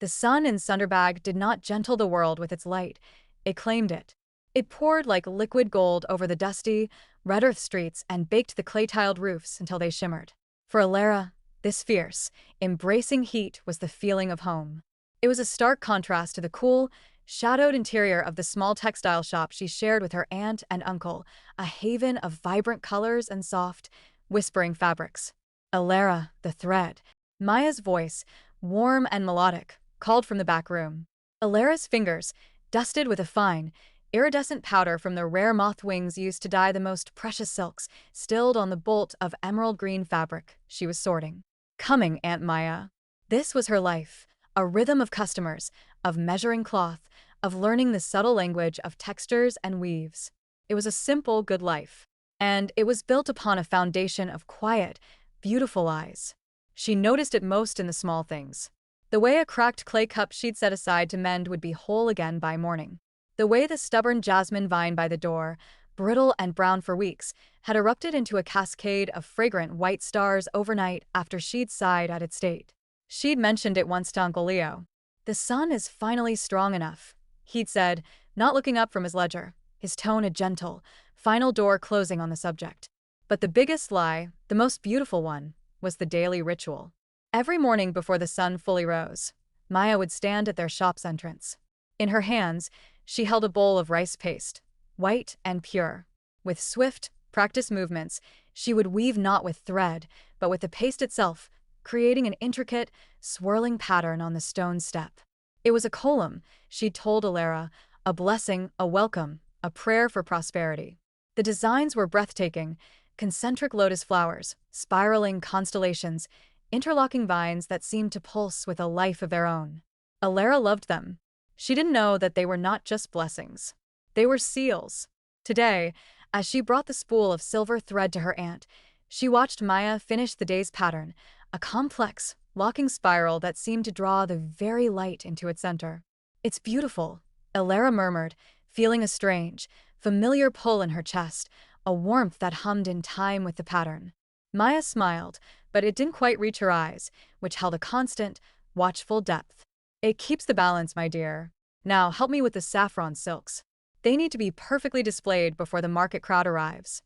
The sun in Sunderbag did not gentle the world with its light, it claimed it. It poured like liquid gold over the dusty, red earth streets and baked the clay-tiled roofs until they shimmered. For Alara, this fierce, embracing heat was the feeling of home. It was a stark contrast to the cool, shadowed interior of the small textile shop she shared with her aunt and uncle, a haven of vibrant colors and soft, whispering fabrics. Alara, the thread. Maya's voice, warm and melodic, called from the back room. Alara's fingers, dusted with a fine, iridescent powder from the rare moth wings used to dye the most precious silks, stilled on the bolt of emerald green fabric she was sorting. Coming, Aunt Maya. This was her life, a rhythm of customers, of measuring cloth, of learning the subtle language of textures and weaves. It was a simple, good life, and it was built upon a foundation of quiet, beautiful eyes. She noticed it most in the small things. The way a cracked clay cup she'd set aside to mend would be whole again by morning. The way the stubborn jasmine vine by the door, brittle and brown for weeks, had erupted into a cascade of fragrant white stars overnight after she'd sighed at its state. She'd mentioned it once to Uncle Leo. "The sun is finally strong enough," he'd said, not looking up from his ledger, his tone a gentle, final door closing on the subject. But the biggest lie, the most beautiful one, was the daily ritual. Every morning before the sun fully rose, Maya would stand at their shop's entrance. In her hands, she held a bowl of rice paste, white and pure. With swift, practiced movements, she would weave not with thread, but with the paste itself, creating an intricate, swirling pattern on the stone step. It was a kolam, she'd told Alara, a blessing, a welcome, a prayer for prosperity. The designs were breathtaking, concentric lotus flowers, spiraling constellations, interlocking vines that seemed to pulse with a life of their own. Alara loved them. She didn't know that they were not just blessings. They were seals. Today, as she brought the spool of silver thread to her aunt, she watched Maya finish the day's pattern, a complex, locking spiral that seemed to draw the very light into its center. "It's beautiful," Alara murmured, feeling a strange, familiar pull in her chest, a warmth that hummed in time with the pattern. Maya smiled, but it didn't quite reach her eyes, which held a constant, watchful depth. "It keeps the balance, my dear. Now help me with the saffron silks. They need to be perfectly displayed before the market crowd arrives."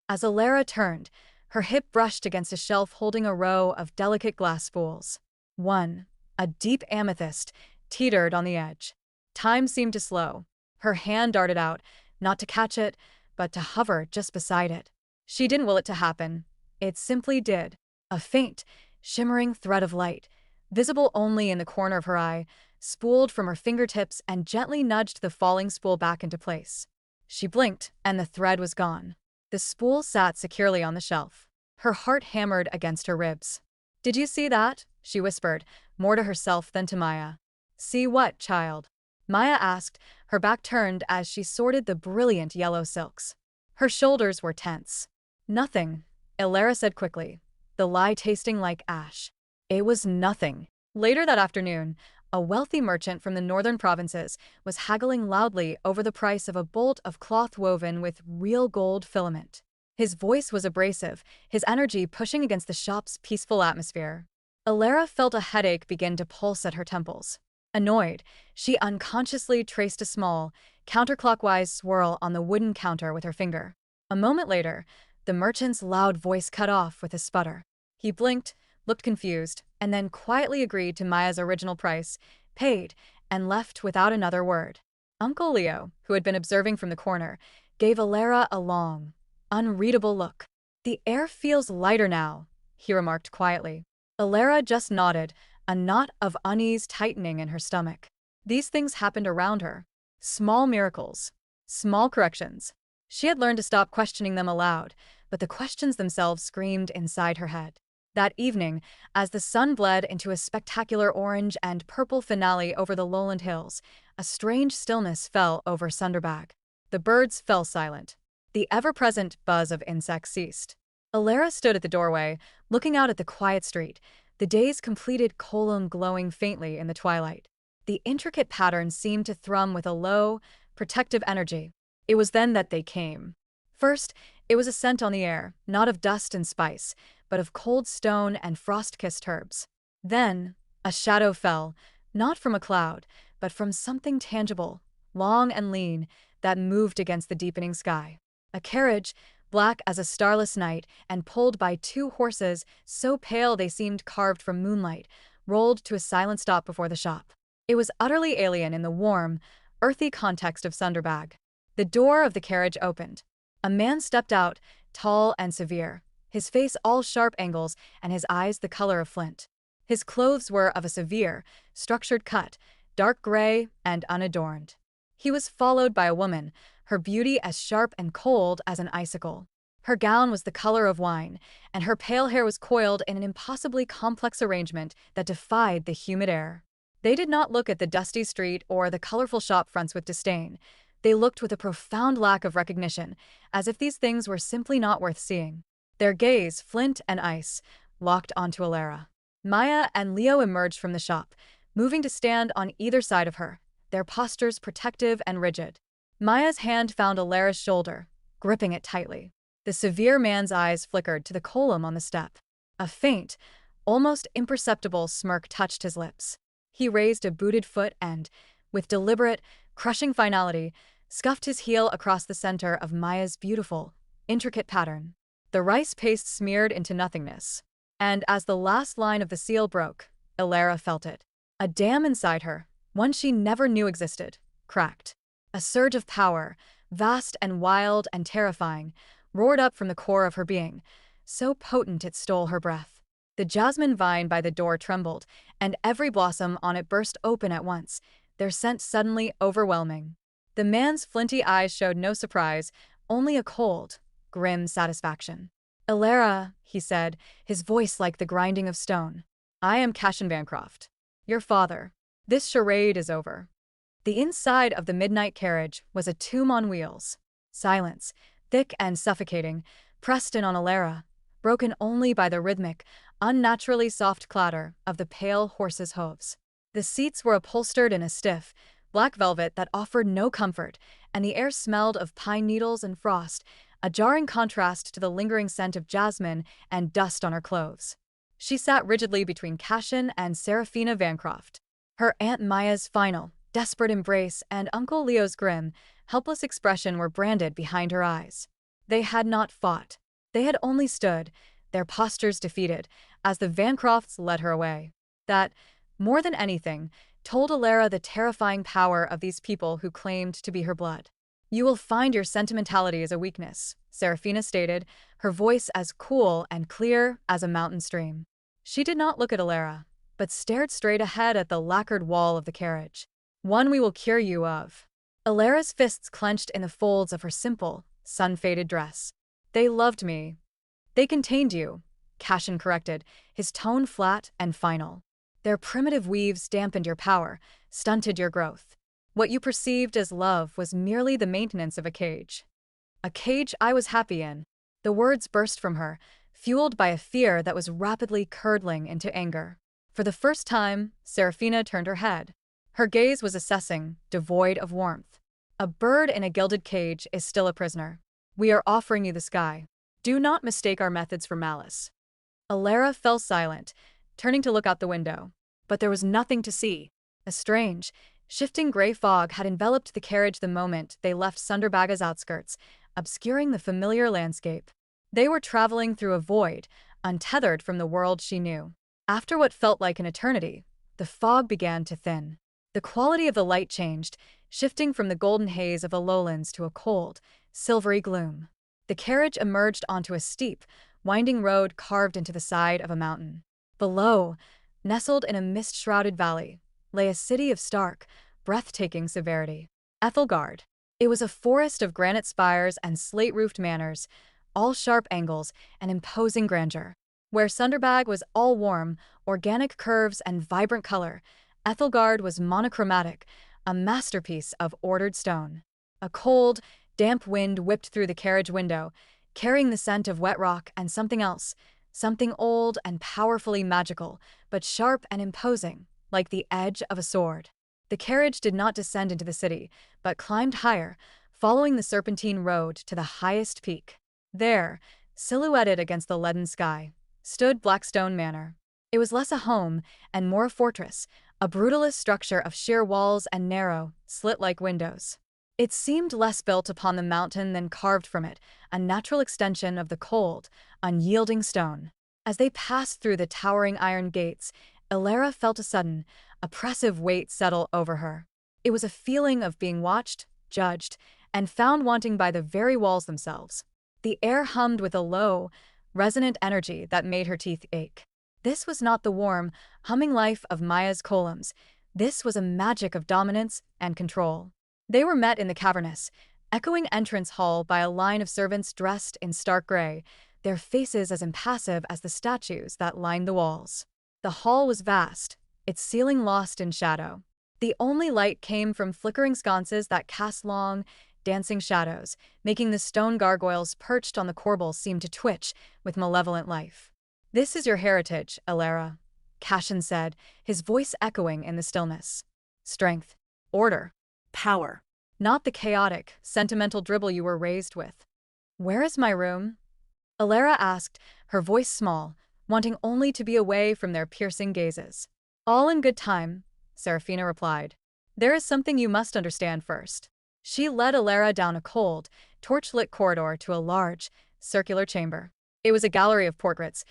As Alara turned, her hip brushed against a shelf holding a row of delicate glass spools. One, a deep amethyst, teetered on the edge. Time seemed to slow. Her hand darted out, not to catch it, but to hover just beside it. She didn't will it to happen. It simply did. A faint, shimmering thread of light, visible only in the corner of her eye, spooled from her fingertips and gently nudged the falling spool back into place. She blinked, and the thread was gone. The spool sat securely on the shelf. Her heart hammered against her ribs. "Did you see that?" she whispered, more to herself than to Maya. "See what, child?" Maya asked, her back turned as she sorted the brilliant yellow silks. Her shoulders were tense. "Nothing," Alara said quickly, the lie tasting like ash. It was nothing. Later that afternoon, a wealthy merchant from the northern provinces was haggling loudly over the price of a bolt of cloth woven with real gold filament. His voice was abrasive, his energy pushing against the shop's peaceful atmosphere. Alara felt a headache begin to pulse at her temples. Annoyed, she unconsciously traced a small, counterclockwise swirl on the wooden counter with her finger. A moment later, the merchant's loud voice cut off with a sputter. He blinked, looked confused, and then quietly agreed to Maya's original price, paid, and left without another word. Uncle Leo, who had been observing from the corner, gave Alara a long, unreadable look. "The air feels lighter now," he remarked quietly. Alara just nodded, a knot of unease tightening in her stomach. These things happened around her. Small miracles. Small corrections. She had learned to stop questioning them aloud, but the questions themselves screamed inside her head. That evening, as the sun bled into a spectacular orange and purple finale over the lowland hills, a strange stillness fell over Sunderbag. The birds fell silent. The ever-present buzz of insects ceased. Alara stood at the doorway, looking out at the quiet street, the day's completed column glowing faintly in the twilight. The intricate pattern seemed to thrum with a low, protective energy. It was then that they came. First, it was a scent on the air, not of dust and spice, but of cold stone and frost-kissed herbs. Then, a shadow fell, not from a cloud, but from something tangible, long and lean, that moved against the deepening sky. A carriage, black as a starless night and pulled by two horses so pale they seemed carved from moonlight, rolled to a silent stop before the shop. It was utterly alien in the warm, earthy context of Sunderbag. The door of the carriage opened. A man stepped out, tall and severe, his face all sharp angles and his eyes the color of flint. His clothes were of a severe, structured cut, dark gray and unadorned. He was followed by a woman, her beauty as sharp and cold as an icicle. Her gown was the color of wine, and her pale hair was coiled in an impossibly complex arrangement that defied the humid air. They did not look at the dusty street or the colorful shop fronts with disdain. They looked with a profound lack of recognition, as if these things were simply not worth seeing. Their gaze, flint and ice, locked onto Alara. Maya and Leo emerged from the shop, moving to stand on either side of her, their postures protective and rigid. Maya's hand found Alara's shoulder, gripping it tightly. The severe man's eyes flickered to the column on the step. A faint, almost imperceptible smirk touched his lips. He raised a booted foot and, with deliberate, crushing finality, scuffed his heel across the center of Maya's beautiful, intricate pattern. The rice paste smeared into nothingness. And as the last line of the seal broke, Alara felt it. A dam inside her, one she never knew existed, cracked. A surge of power, vast and wild and terrifying, roared up from the core of her being, so potent it stole her breath. The jasmine vine by the door trembled, and every blossom on it burst open at once, their scent suddenly overwhelming. The man's flinty eyes showed no surprise, only a cold, grim satisfaction. "Alara," he said, his voice like the grinding of stone. "I am Cassian Bancroft, your father. This charade is over." The inside of the midnight carriage was a tomb on wheels. Silence, thick and suffocating, pressed in on Alara, broken only by the rhythmic, unnaturally soft clatter of the pale horse's hooves. The seats were upholstered in a stiff, black velvet that offered no comfort, and the air smelled of pine needles and frost, a jarring contrast to the lingering scent of jasmine and dust on her clothes. She sat rigidly between Cassian and Serafina Bancroft. Her Aunt Maya's final, desperate embrace and Uncle Leo's grim, helpless expression were branded behind her eyes. They had not fought. They had only stood, their postures defeated, as the Bancrofts led her away. That, more than anything, told Alara the terrifying power of these people who claimed to be her blood. "You will find your sentimentality is a weakness," Serafina stated, her voice as cool and clear as a mountain stream. She did not look at Alara, but stared straight ahead at the lacquered wall of the carriage. "One we will cure you of." Alara's fists clenched in the folds of her simple, sun-faded dress. "They loved me." "They contained you," Cassian corrected, his tone flat and final. "Their primitive weaves dampened your power, stunted your growth. What you perceived as love was merely the maintenance of a cage. A cage I was happy in." The words burst from her, fueled by a fear that was rapidly curdling into anger. For the first time, Serafina turned her head. Her gaze was assessing, devoid of warmth. "A bird in a gilded cage is still a prisoner. We are offering you the sky. Do not mistake our methods for malice." Alara fell silent, turning to look out the window. But there was nothing to see. A strange, shifting gray fog had enveloped the carriage the moment they left Sunderbaga's outskirts, obscuring the familiar landscape. They were traveling through a void, untethered from the world she knew. After what felt like an eternity, the fog began to thin. The quality of the light changed, shifting from the golden haze of the lowlands to a cold, silvery gloom. The carriage emerged onto a steep, winding road carved into the side of a mountain. Below, nestled in a mist-shrouded valley, lay a city of stark, breathtaking severity. Ethelgard. It was a forest of granite spires and slate-roofed manors, all sharp angles and imposing grandeur. Where Sunderbag was all warm, organic curves and vibrant color, Ethelgard was monochromatic, a masterpiece of ordered stone. A cold, damp wind whipped through the carriage window, carrying the scent of wet rock and something else, something old and powerfully magical, but sharp and imposing, like the edge of a sword. The carriage did not descend into the city, but climbed higher, following the serpentine road to the highest peak. There, silhouetted against the leaden sky, stood Blackstone Manor. It was less a home and more a fortress, a brutalist structure of sheer walls and narrow, slit-like windows. It seemed less built upon the mountain than carved from it, a natural extension of the cold, unyielding stone. As they passed through the towering iron gates, Elara felt a sudden, oppressive weight settle over her. It was a feeling of being watched, judged, and found wanting by the very walls themselves. The air hummed with a low, resonant energy that made her teeth ache. This was not the warm, humming life of Maya's columns. This was a magic of dominance and control. They were met in the cavernous, echoing entrance hall by a line of servants dressed in stark gray, their faces as impassive as the statues that lined the walls. The hall was vast, its ceiling lost in shadow. The only light came from flickering sconces that cast long, dancing shadows, making the stone gargoyles perched on the corbels seem to twitch with malevolent life. "This is your heritage, Elara," Cashin said, his voice echoing in the stillness. "Strength, order, power. Not the chaotic, sentimental dribble you were raised with." "Where is my room?" Elara asked, her voice small, wanting only to be away from their piercing gazes. "All in good time," Serafina replied. "There is something you must understand first." She led Elara down a cold, torch-lit corridor to a large, circular chamber. It was a gallery of portraits,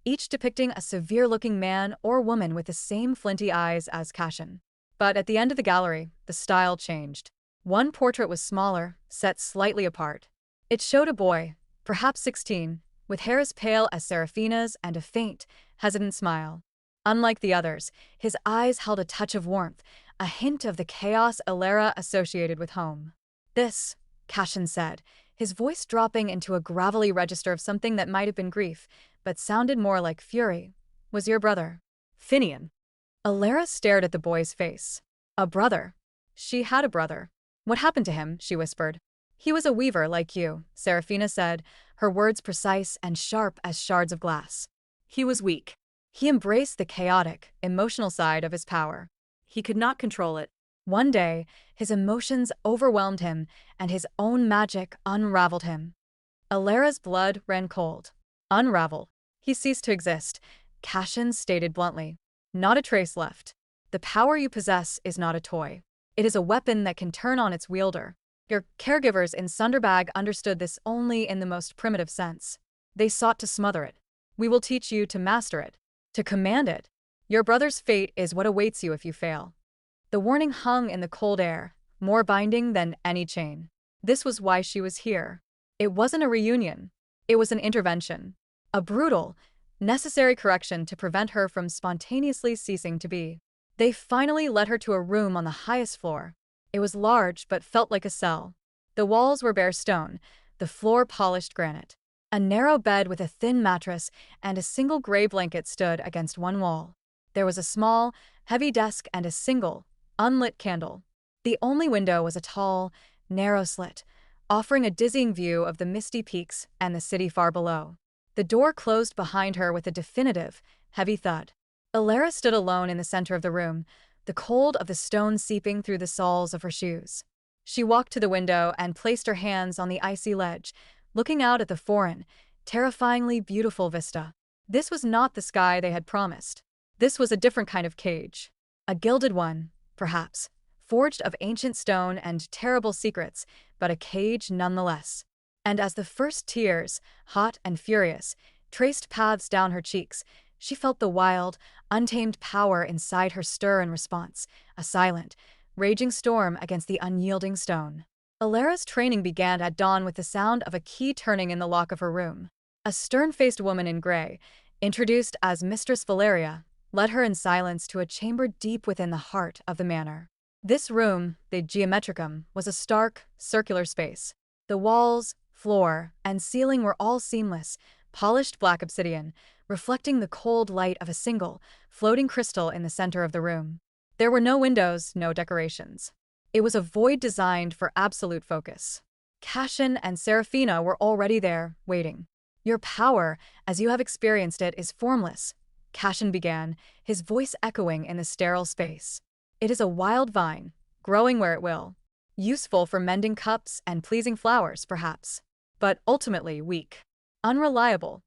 each depicting a severe-looking man or woman with the same flinty eyes as Cashin. But at the end of the gallery, the style changed. One portrait was smaller, set slightly apart. It showed a boy, perhaps 16, with hair as pale as Serafina's and a faint, hesitant smile. Unlike the others, his eyes held a touch of warmth, a hint of the chaos Elara associated with home. "This," Cashin said, his voice dropping into a gravelly register of something that might have been grief, but sounded more like fury, "was your brother, Finian." Elara stared at the boy's face. "A brother?" She had a brother. "What happened to him?" she whispered. "He was a weaver like you," Serafina said, her words precise and sharp as shards of glass. "He was weak. He embraced the chaotic, emotional side of his power. He could not control it. One day, his emotions overwhelmed him, and his own magic unraveled him." Alara's blood ran cold. "Unravel." "He ceased to exist," Cashin stated bluntly. "Not a trace left. The power you possess is not a toy. It is a weapon that can turn on its wielder. Your caregivers in Sunderbag understood this only in the most primitive sense. They sought to smother it. We will teach you to master it, to command it. Your brother's fate is what awaits you if you fail." The warning hung in the cold air, more binding than any chain. This was why she was here. It wasn't a reunion. It was an intervention. A brutal, necessary correction to prevent her from spontaneously ceasing to be. They finally led her to a room on the highest floor. It was large but felt like a cell. The walls were bare stone, the floor polished granite. A narrow bed with a thin mattress and a single gray blanket stood against one wall. There was a small, heavy desk and a single, unlit candle. The only window was a tall, narrow slit, offering a dizzying view of the misty peaks and the city far below. The door closed behind her with a definitive, heavy thud. Elara stood alone in the center of the room, the cold of the stone seeping through the soles of her shoes. She walked to the window and placed her hands on the icy ledge, looking out at the foreign, terrifyingly beautiful vista. This was not the sky they had promised. This was a different kind of cage. A gilded one, perhaps, forged of ancient stone and terrible secrets, but a cage nonetheless. And as the first tears, hot and furious, traced paths down her cheeks, she felt the wild, untamed power inside her stir in response, a silent, raging storm against the unyielding stone. Alara's training began at dawn with the sound of a key turning in the lock of her room. A stern-faced woman in gray, introduced as Mistress Valeria, led her in silence to a chamber deep within the heart of the manor. This room, the Geometricum, was a stark, circular space. The walls, floor, and ceiling were all seamless, polished black obsidian, reflecting the cold light of a single, floating crystal in the center of the room. There were no windows, no decorations. It was a void designed for absolute focus. Cashin and Serafina were already there, waiting. "Your power, as you have experienced it, is formless," Cashin began, his voice echoing in the sterile space. "It is a wild vine, growing where it will. Useful for mending cups and pleasing flowers, perhaps. But ultimately weak. Unreliable."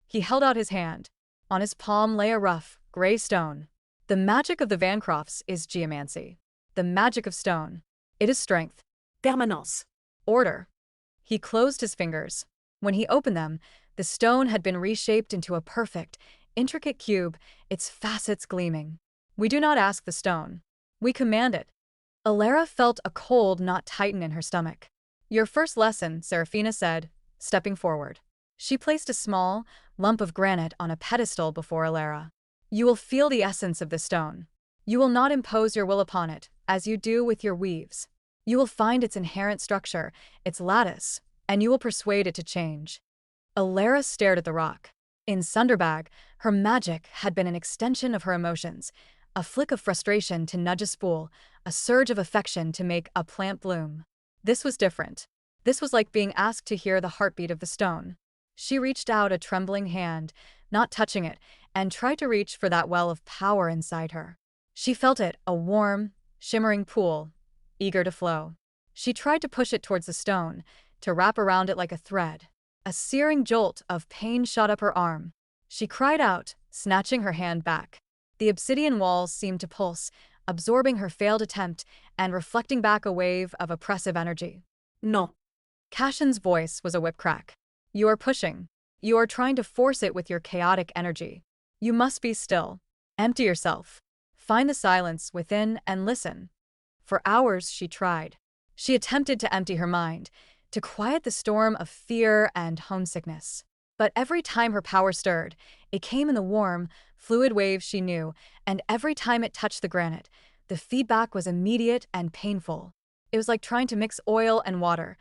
He held out his hand. On his palm lay a rough, gray stone. The magic of the Vancrofts is geomancy. The magic of stone. It is strength. Permanence. Order. He closed his fingers. When he opened them, the stone had been reshaped into a perfect, intricate cube, its facets gleaming. We do not ask the stone. We command it. Alara felt a cold knot tighten in her stomach. Your first lesson, Seraphina said, stepping forward. She placed a small lump of granite on a pedestal before Alara. You will feel the essence of the stone. You will not impose your will upon it, as you do with your weaves. You will find its inherent structure, its lattice, and you will persuade it to change. Alara stared at the rock. In Sunderbag, her magic had been an extension of her emotions, a flick of frustration to nudge a spool, a surge of affection to make a plant bloom. This was different. This was like being asked to hear the heartbeat of the stone. She reached out a trembling hand, not touching it, and tried to reach for that well of power inside her. She felt it, a warm, shimmering pool, eager to flow. She tried to push it towards the stone, to wrap around it like a thread. A searing jolt of pain shot up her arm. She cried out, snatching her hand back. The obsidian walls seemed to pulse, absorbing her failed attempt and reflecting back a wave of oppressive energy. No. Cashin's voice was a whip crack. You are pushing. You are trying to force it with your chaotic energy. You must be still. Empty yourself. Find the silence within and listen. For hours she tried. She attempted to empty her mind, to quiet the storm of fear and homesickness. But every time her power stirred, it came in the warm, fluid waves she knew, and every time it touched the granite, the feedback was immediate and painful. It was like trying to mix oil and water.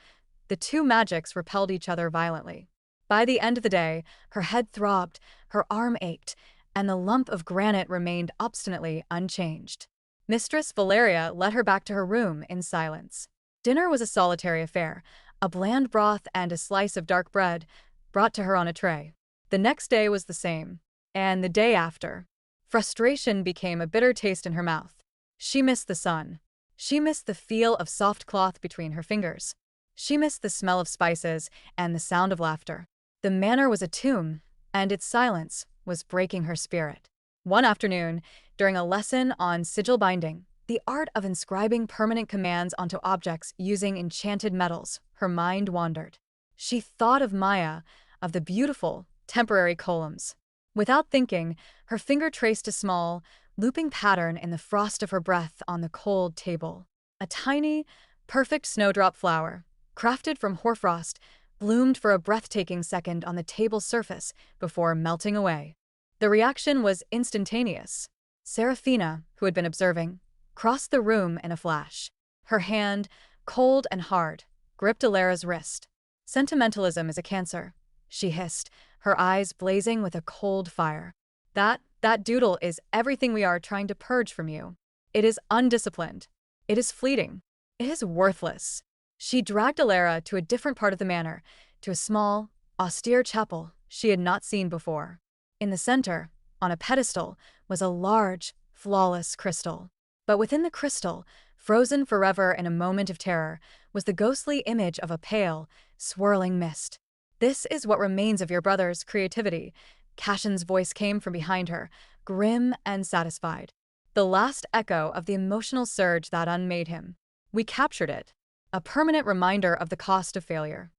The two magics repelled each other violently. By the end of the day, her head throbbed, her arm ached, and the lump of granite remained obstinately unchanged. Mistress Valeria led her back to her room in silence. Dinner was a solitary affair, a bland broth and a slice of dark bread brought to her on a tray. The next day was the same, and the day after. Frustration became a bitter taste in her mouth. She missed the sun. She missed the feel of soft cloth between her fingers. She missed the smell of spices and the sound of laughter. The manor was a tomb, and its silence was breaking her spirit. One afternoon, during a lesson on sigil binding, the art of inscribing permanent commands onto objects using enchanted metals, her mind wandered. She thought of Maya, of the beautiful, temporary columns. Without thinking, her finger traced a small, looping pattern in the frost of her breath on the cold table. A tiny, perfect snowdrop flower, crafted from hoarfrost, bloomed for a breathtaking second on the table's surface before melting away. The reaction was instantaneous. Seraphina, who had been observing, crossed the room in a flash. Her hand, cold and hard, gripped Alara's wrist. Sentimentalism is a cancer, she hissed, her eyes blazing with a cold fire. That doodle is everything we are trying to purge from you. It is undisciplined. It is fleeting. It is worthless. She dragged Alara to a different part of the manor, to a small, austere chapel she had not seen before. In the center, on a pedestal, was a large, flawless crystal. But within the crystal, frozen forever in a moment of terror, was the ghostly image of a pale, swirling mist. This is what remains of your brother's creativity. Cashin's voice came from behind her, grim and satisfied. The last echo of the emotional surge that unmade him. We captured it. A permanent reminder of the cost of failure.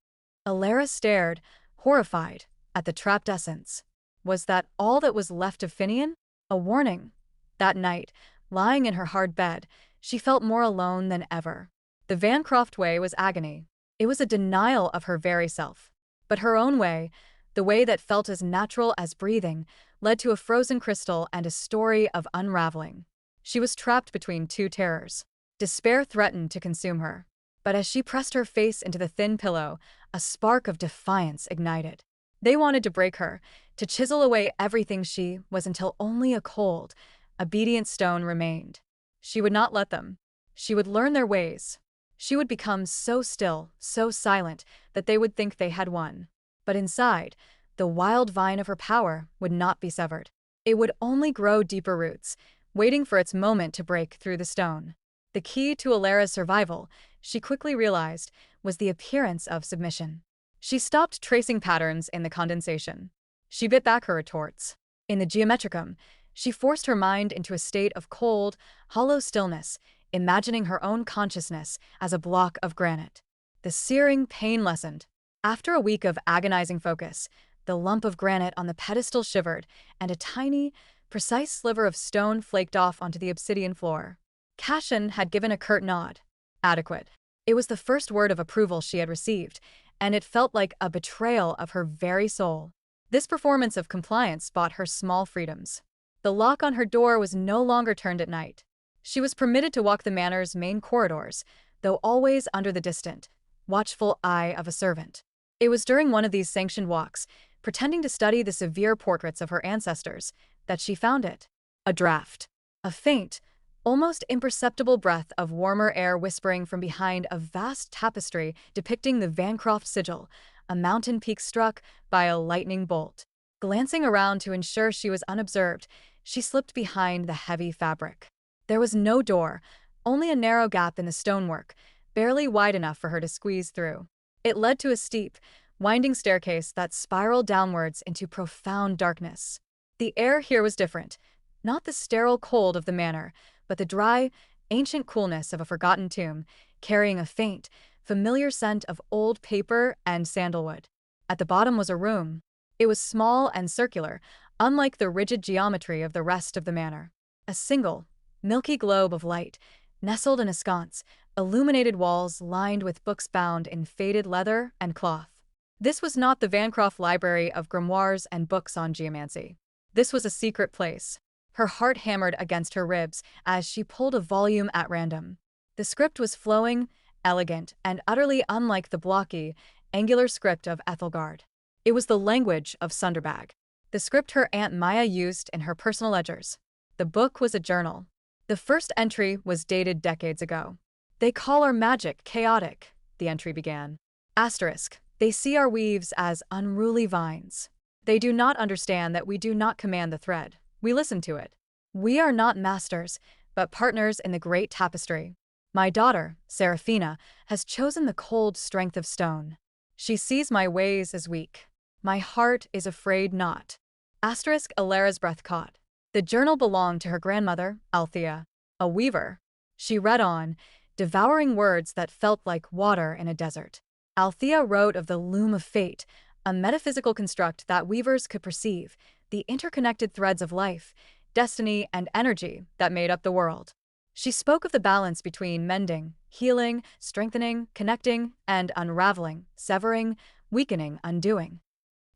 Alara stared, horrified, at the trapped essence. Was that all that was left of Finian? A warning. That night, lying in her hard bed, she felt more alone than ever. The Vancroft way was agony. It was a denial of her very self. But her own way, the way that felt as natural as breathing, led to a frozen crystal and a story of unraveling. She was trapped between two terrors. Despair threatened to consume her. But as she pressed her face into the thin pillow, a spark of defiance ignited. They wanted to break her, to chisel away everything she was until only a cold, obedient stone remained. She would not let them. She would learn their ways. She would become so still, so silent, that they would think they had won. But inside, the wild vine of her power would not be severed. It would only grow deeper roots, waiting for its moment to break through the stone. The key to Alara's survival, she quickly realized, was the appearance of submission. She stopped tracing patterns in the condensation. She bit back her retorts. In the Geometricum, She forced her mind into a state of cold, hollow stillness, imagining her own consciousness as a block of granite. The searing pain lessened. After a week of agonizing focus, the lump of granite on the pedestal shivered, and a tiny, precise sliver of stone flaked off onto the obsidian floor. Cashin had given a curt nod. Adequate. It was the first word of approval she had received, and it felt like a betrayal of her very soul. This performance of compliance bought her small freedoms. The lock on her door was no longer turned at night. She was permitted to walk the manor's main corridors, though always under the distant, watchful eye of a servant. It was during one of these sanctioned walks, pretending to study the severe portraits of her ancestors, that she found it. A draft. A faint, almost imperceptible breath of warmer air whispering from behind a vast tapestry depicting the Vancroft sigil, a mountain peak struck by a lightning bolt. Glancing around to ensure she was unobserved, she slipped behind the heavy fabric. There was no door, only a narrow gap in the stonework, barely wide enough for her to squeeze through. It led to a steep, winding staircase that spiraled downwards into profound darkness. The air here was different, not the sterile cold of the manor, but the dry, ancient coolness of a forgotten tomb, carrying a faint, familiar scent of old paper and sandalwood. At the bottom was a room. It was small and circular, unlike the rigid geometry of the rest of the manor. A single, milky globe of light, nestled in a sconce, illuminated walls lined with books bound in faded leather and cloth. This was not the Vancroft library of grimoires and books on geomancy. This was a secret place. Her heart hammered against her ribs as she pulled a volume at random. The script was flowing, elegant, and utterly unlike the blocky, angular script of Ethelgard. It was the language of Sunderbag, the script her Aunt Maya used in her personal ledgers. The book was a journal. The first entry was dated decades ago. "They call our magic chaotic," the entry began. Asterisk, "They see our weaves as unruly vines. They do not understand that we do not command the thread. We listen to it. We are not masters, but partners in the great tapestry. My daughter, Seraphina, has chosen the cold strength of stone. She sees my ways as weak. My heart is afraid not." Asterisk, Alara's breath caught. The journal belonged to her grandmother, Althea, a weaver. She read on, devouring words that felt like water in a desert. Althea wrote of the loom of fate, a metaphysical construct that weavers could perceive, the interconnected threads of life, destiny, and energy that made up the world. She spoke of the balance between mending, healing, strengthening, connecting, and unraveling, severing, weakening, undoing.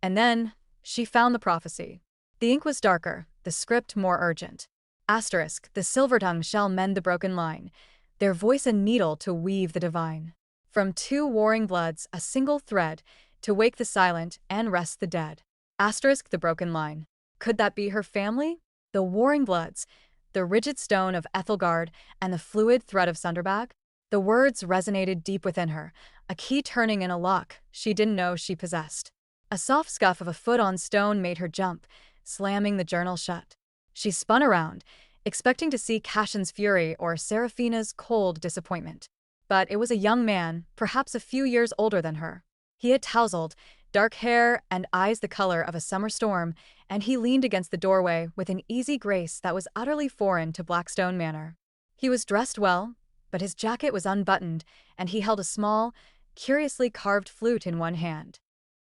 And then, she found the prophecy. The ink was darker, the script more urgent. Asterisk, "The silver tongue shall mend the broken line, their voice a needle to weave the divine. From two warring bloods a single thread, to wake the silent and rest the dead." Asterisk, the broken line. Could that be her family? The warring bloods, the rigid stone of Ethelgard, and the fluid thread of Sunderbag? The words resonated deep within her, a key turning in a lock she didn't know she possessed. A soft scuff of a foot on stone made her jump, slamming the journal shut. She spun around, expecting to see Cashin's fury or Seraphina's cold disappointment. But it was a young man, perhaps a few years older than her. He had tousled, dark hair and eyes the color of a summer storm, and he leaned against the doorway with an easy grace that was utterly foreign to Blackstone Manor. He was dressed well, but his jacket was unbuttoned, and he held a small, curiously carved flute in one hand.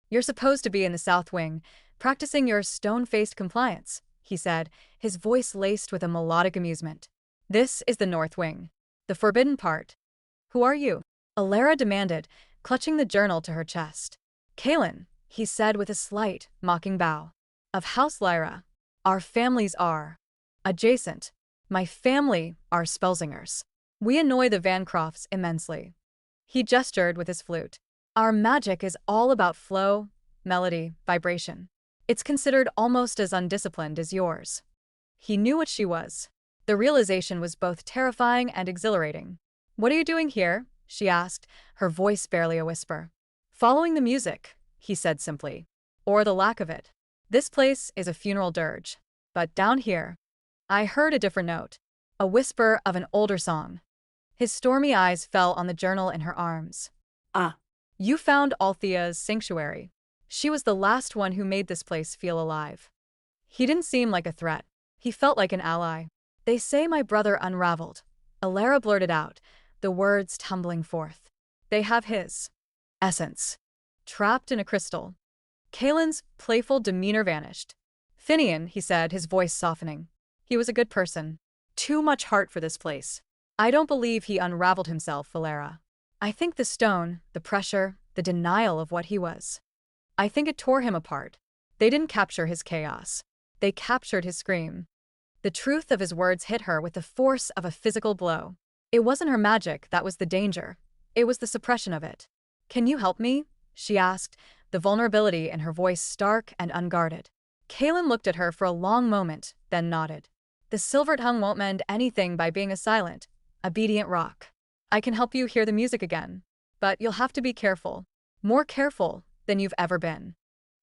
"You're supposed to be in the South Wing, practicing your stone-faced compliance," he said, his voice laced with a melodic amusement. "This is the North Wing, the forbidden part." "Who are you?" Alara demanded, clutching the journal to her chest. "Kaelin," he said with a slight, mocking bow. "Of House Lyra. Our families are adjacent. My family are Spelzingers. We annoy the Vancrofts immensely." He gestured with his flute. "Our magic is all about flow, melody, vibration. It's considered almost as undisciplined as yours." He knew what she was. The realization was both terrifying and exhilarating. "What are you doing here?" she asked, her voice barely a whisper. "Following the music," he said simply. "Or the lack of it. This place is a funeral dirge. But down here." I heard a different note. A whisper of an older song. His stormy eyes fell on the journal in her arms. "Ah, "You found Althea's sanctuary. She was the last one who made this place feel alive." He didn't seem like a threat. He felt like an ally. They say my brother unraveled. Alara blurted out, the words tumbling forth. They have his essence, trapped in a crystal. Kalen's playful demeanor vanished. Finian, he said, his voice softening. He was a good person. Too much heart for this place. I don't believe he unraveled himself, Alara. I think the stone, the pressure, the denial of what he was. I think it tore him apart. They didn't capture his chaos. They captured his scream. The truth of his words hit her with the force of a physical blow. It wasn't her magic that was the danger. It was the suppression of it. Can you help me? She asked, the vulnerability in her voice stark and unguarded. Kalen looked at her for a long moment, then nodded. The silver tongue won't mend anything by being a silent, obedient rock. I can help you hear the music again. But you'll have to be careful. More careful than you've ever been.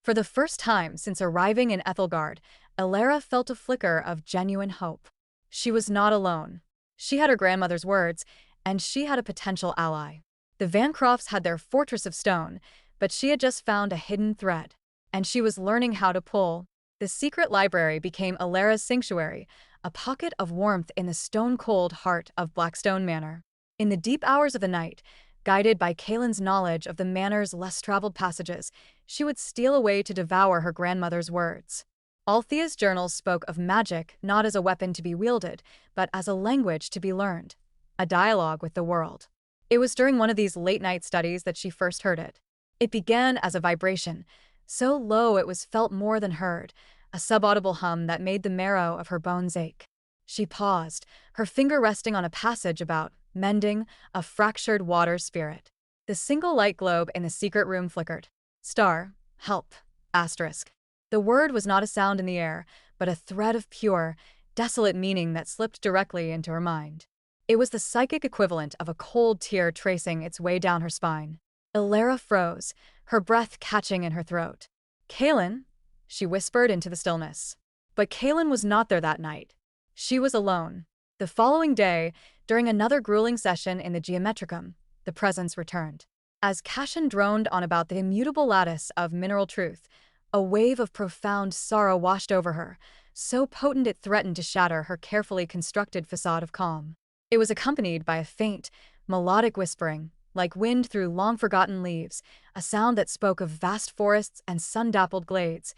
For the first time since arriving in Ethelgard, Alara felt a flicker of genuine hope. She was not alone. She had her grandmother's words, and she had a potential ally. The Vancrofts had their fortress of stone, but she had just found a hidden thread, and she was learning how to pull. The secret library became Alara's sanctuary, a pocket of warmth in the stone-cold heart of Blackstone Manor. In the deep hours of the night, guided by Kalen's knowledge of the manor's less-traveled passages, she would steal away to devour her grandmother's words. Althea's journals spoke of magic not as a weapon to be wielded, but as a language to be learned, a dialogue with the world. It was during one of these late-night studies that she first heard it. It began as a vibration, so low it was felt more than heard, a subaudible hum that made the marrow of her bones ache. She paused, her finger resting on a passage about mending a fractured water spirit. The single light globe in the secret room flickered. Star, help, asterisk. The word was not a sound in the air, but a thread of pure, desolate meaning that slipped directly into her mind. It was the psychic equivalent of a cold tear tracing its way down her spine. Alara froze, her breath catching in her throat. Kalen, she whispered into the stillness. But Kalen was not there that night. She was alone. The following day, during another grueling session in the Geometricum, the presence returned. As Cashin droned on about the immutable lattice of mineral truth, a wave of profound sorrow washed over her, so potent it threatened to shatter her carefully constructed facade of calm. It was accompanied by a faint, melodic whispering, like wind through long-forgotten leaves, a sound that spoke of vast forests and sun-dappled glades.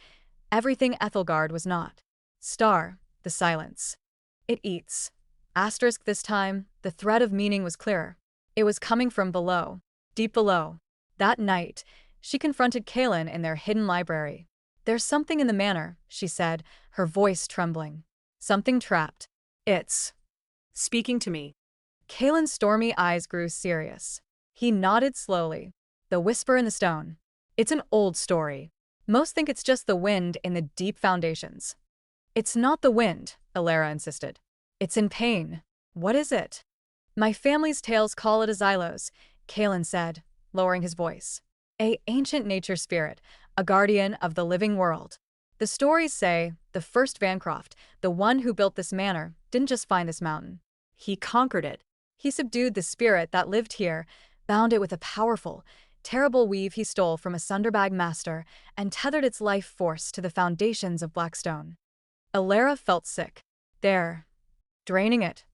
Everything Ethelgard was not. Star, the silence. It eats. Asterisk this time, the thread of meaning was clearer. It was coming from below, deep below. That night, she confronted Kalen in their hidden library. There's something in the manor, she said, her voice trembling. Something trapped. It's speaking to me. Kalen's stormy eyes grew serious. He nodded slowly. The whisper in the stone. It's an old story. Most think it's just the wind in the deep foundations. It's not the wind, Alara insisted. It's in pain. What is it? My family's tales call it a Xylos, Kalen said, lowering his voice. A ancient nature spirit, a guardian of the living world. The stories say the first Vancroft, the one who built this manor, didn't just find this mountain. He conquered it. He subdued the spirit that lived here, bound it with a powerful, terrible weave he stole from a Sunderbag master, and tethered its life force to the foundations of Blackstone. Alara felt sick. They're draining it.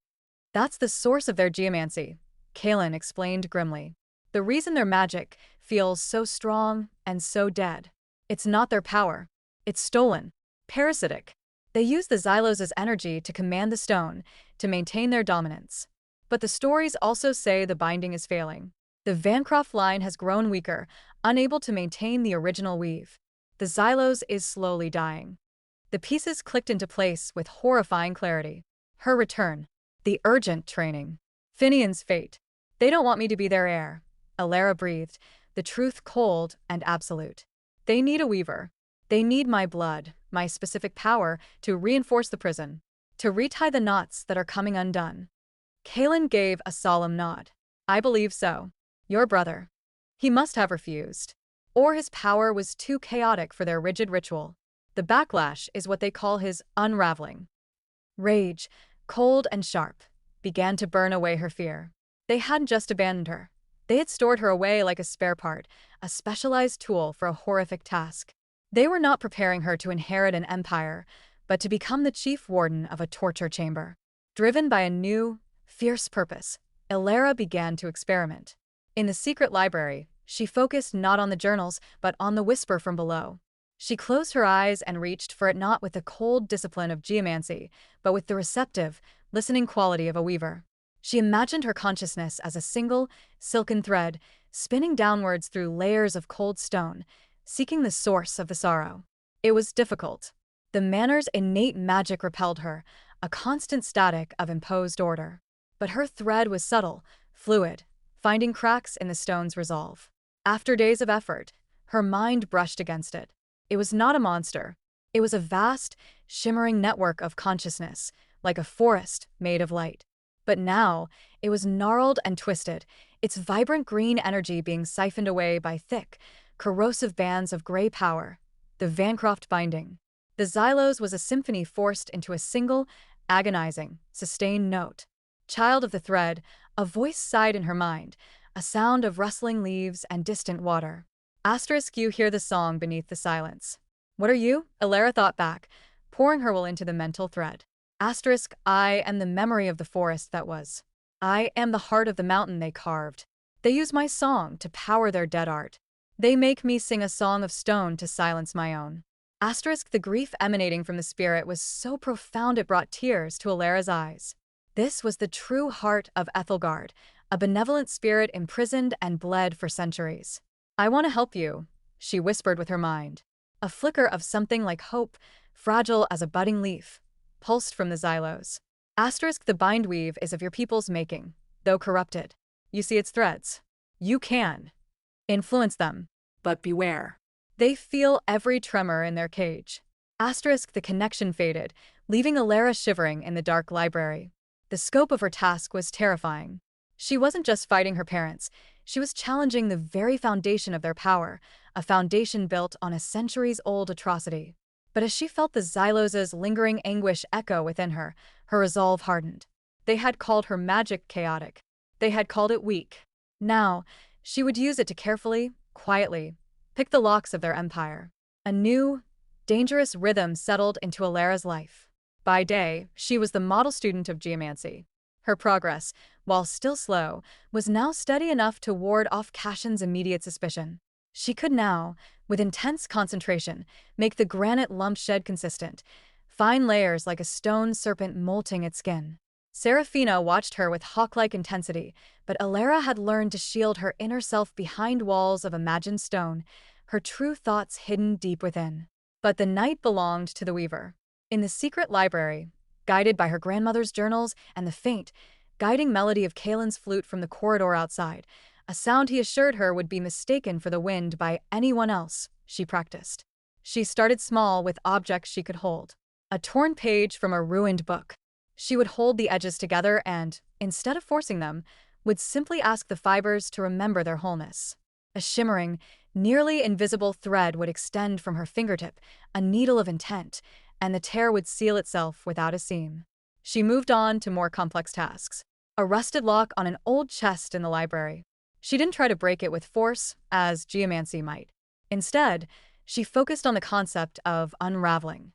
That's the source of their geomancy, Kalen explained grimly. The reason their magic feels so strong and so dead. It's not their power. It's stolen. Parasitic. They use the Xylos' energy to command the stone, to maintain their dominance. But the stories also say the binding is failing. The Vancroft line has grown weaker, unable to maintain the original weave. The Xylos is slowly dying. The pieces clicked into place with horrifying clarity. Her return. The urgent training. Finian's fate. They don't want me to be their heir. Alara breathed, the truth cold and absolute. They need a weaver. They need my blood, my specific power, to reinforce the prison, to retie the knots that are coming undone. Kalen gave a solemn nod. I believe so. Your brother. He must have refused. Or his power was too chaotic for their rigid ritual. The backlash is what they call his unraveling. Rage, cold and sharp, began to burn away her fear. They hadn't just abandoned her. They had stored her away like a spare part, a specialized tool for a horrific task. They were not preparing her to inherit an empire, but to become the chief warden of a torture chamber. Driven by a new, fierce purpose, Elara began to experiment. In the secret library, she focused not on the journals, but on the whisper from below. She closed her eyes and reached for it not with the cold discipline of geomancy, but with the receptive, listening quality of a weaver. She imagined her consciousness as a single, silken thread, spinning downwards through layers of cold stone, seeking the source of the sorrow. It was difficult. The manor's innate magic repelled her, a constant static of imposed order. But her thread was subtle, fluid, finding cracks in the stone's resolve. After days of effort, her mind brushed against it. It was not a monster. It was a vast, shimmering network of consciousness, like a forest made of light. But now, it was gnarled and twisted, its vibrant green energy being siphoned away by thick, corrosive bands of gray power. The Vancroft binding. The xylos was a symphony forced into a single, agonizing, sustained note. Child of the thread, a voice sighed in her mind, a sound of rustling leaves and distant water. Asterisk, you hear the song beneath the silence. What are you? Elara thought back, pouring her will into the mental thread. Asterisk, I am the memory of the forest that was. I am the heart of the mountain they carved. They use my song to power their dead art. They make me sing a song of stone to silence my own. Asterisk, the grief emanating from the spirit was so profound it brought tears to Elara's eyes. This was the true heart of Ethelgard, a benevolent spirit imprisoned and bled for centuries. I want to help you, she whispered with her mind. A flicker of something like hope, fragile as a budding leaf, pulsed from the xylos. Asterisk, the bindweave is of your people's making, though corrupted. You see its threads. You can influence them, but beware. They feel every tremor in their cage. Asterisk, the connection faded, leaving Elara shivering in the dark library. The scope of her task was terrifying. She wasn't just fighting her parents, she was challenging the very foundation of their power, a foundation built on a centuries-old atrocity. But as she felt the xyloses' lingering anguish echo within her, her resolve hardened. They had called her magic chaotic. They had called it weak. Now, she would use it to carefully, quietly, pick the locks of their empire. A new, dangerous rhythm settled into Elara's life. By day, she was the model student of geomancy. Her progress, while still slow, was now steady enough to ward off Cashin's immediate suspicion. She could now, with intense concentration, make the granite lump shed consistent, fine layers like a stone serpent molting its skin. Serafina watched her with hawk-like intensity, but Elara had learned to shield her inner self behind walls of imagined stone, her true thoughts hidden deep within. But the night belonged to the weaver. In the secret library, guided by her grandmother's journals and the faint, guiding melody of Kaelin's flute from the corridor outside, a sound he assured her would be mistaken for the wind by anyone else, she practiced. She started small with objects she could hold. A torn page from a ruined book. She would hold the edges together and, instead of forcing them, would simply ask the fibers to remember their wholeness. A shimmering, nearly invisible thread would extend from her fingertip, a needle of intent, and the tear would seal itself without a seam. She moved on to more complex tasks. A rusted lock on an old chest in the library. She didn't try to break it with force, as geomancy might. Instead, she focused on the concept of unraveling.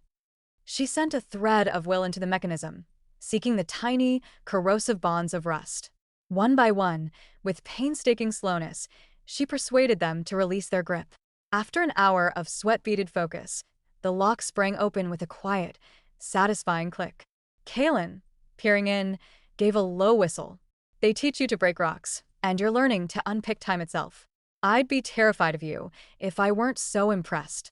She sent a thread of will into the mechanism, seeking the tiny, corrosive bonds of rust. One by one, with painstaking slowness, she persuaded them to release their grip. After an hour of sweat-beaded focus, the lock sprang open with a quiet, satisfying click. Kaelin, peering in, gave a low whistle. They teach you to break rocks, and you're learning to unpick time itself. I'd be terrified of you if I weren't so impressed.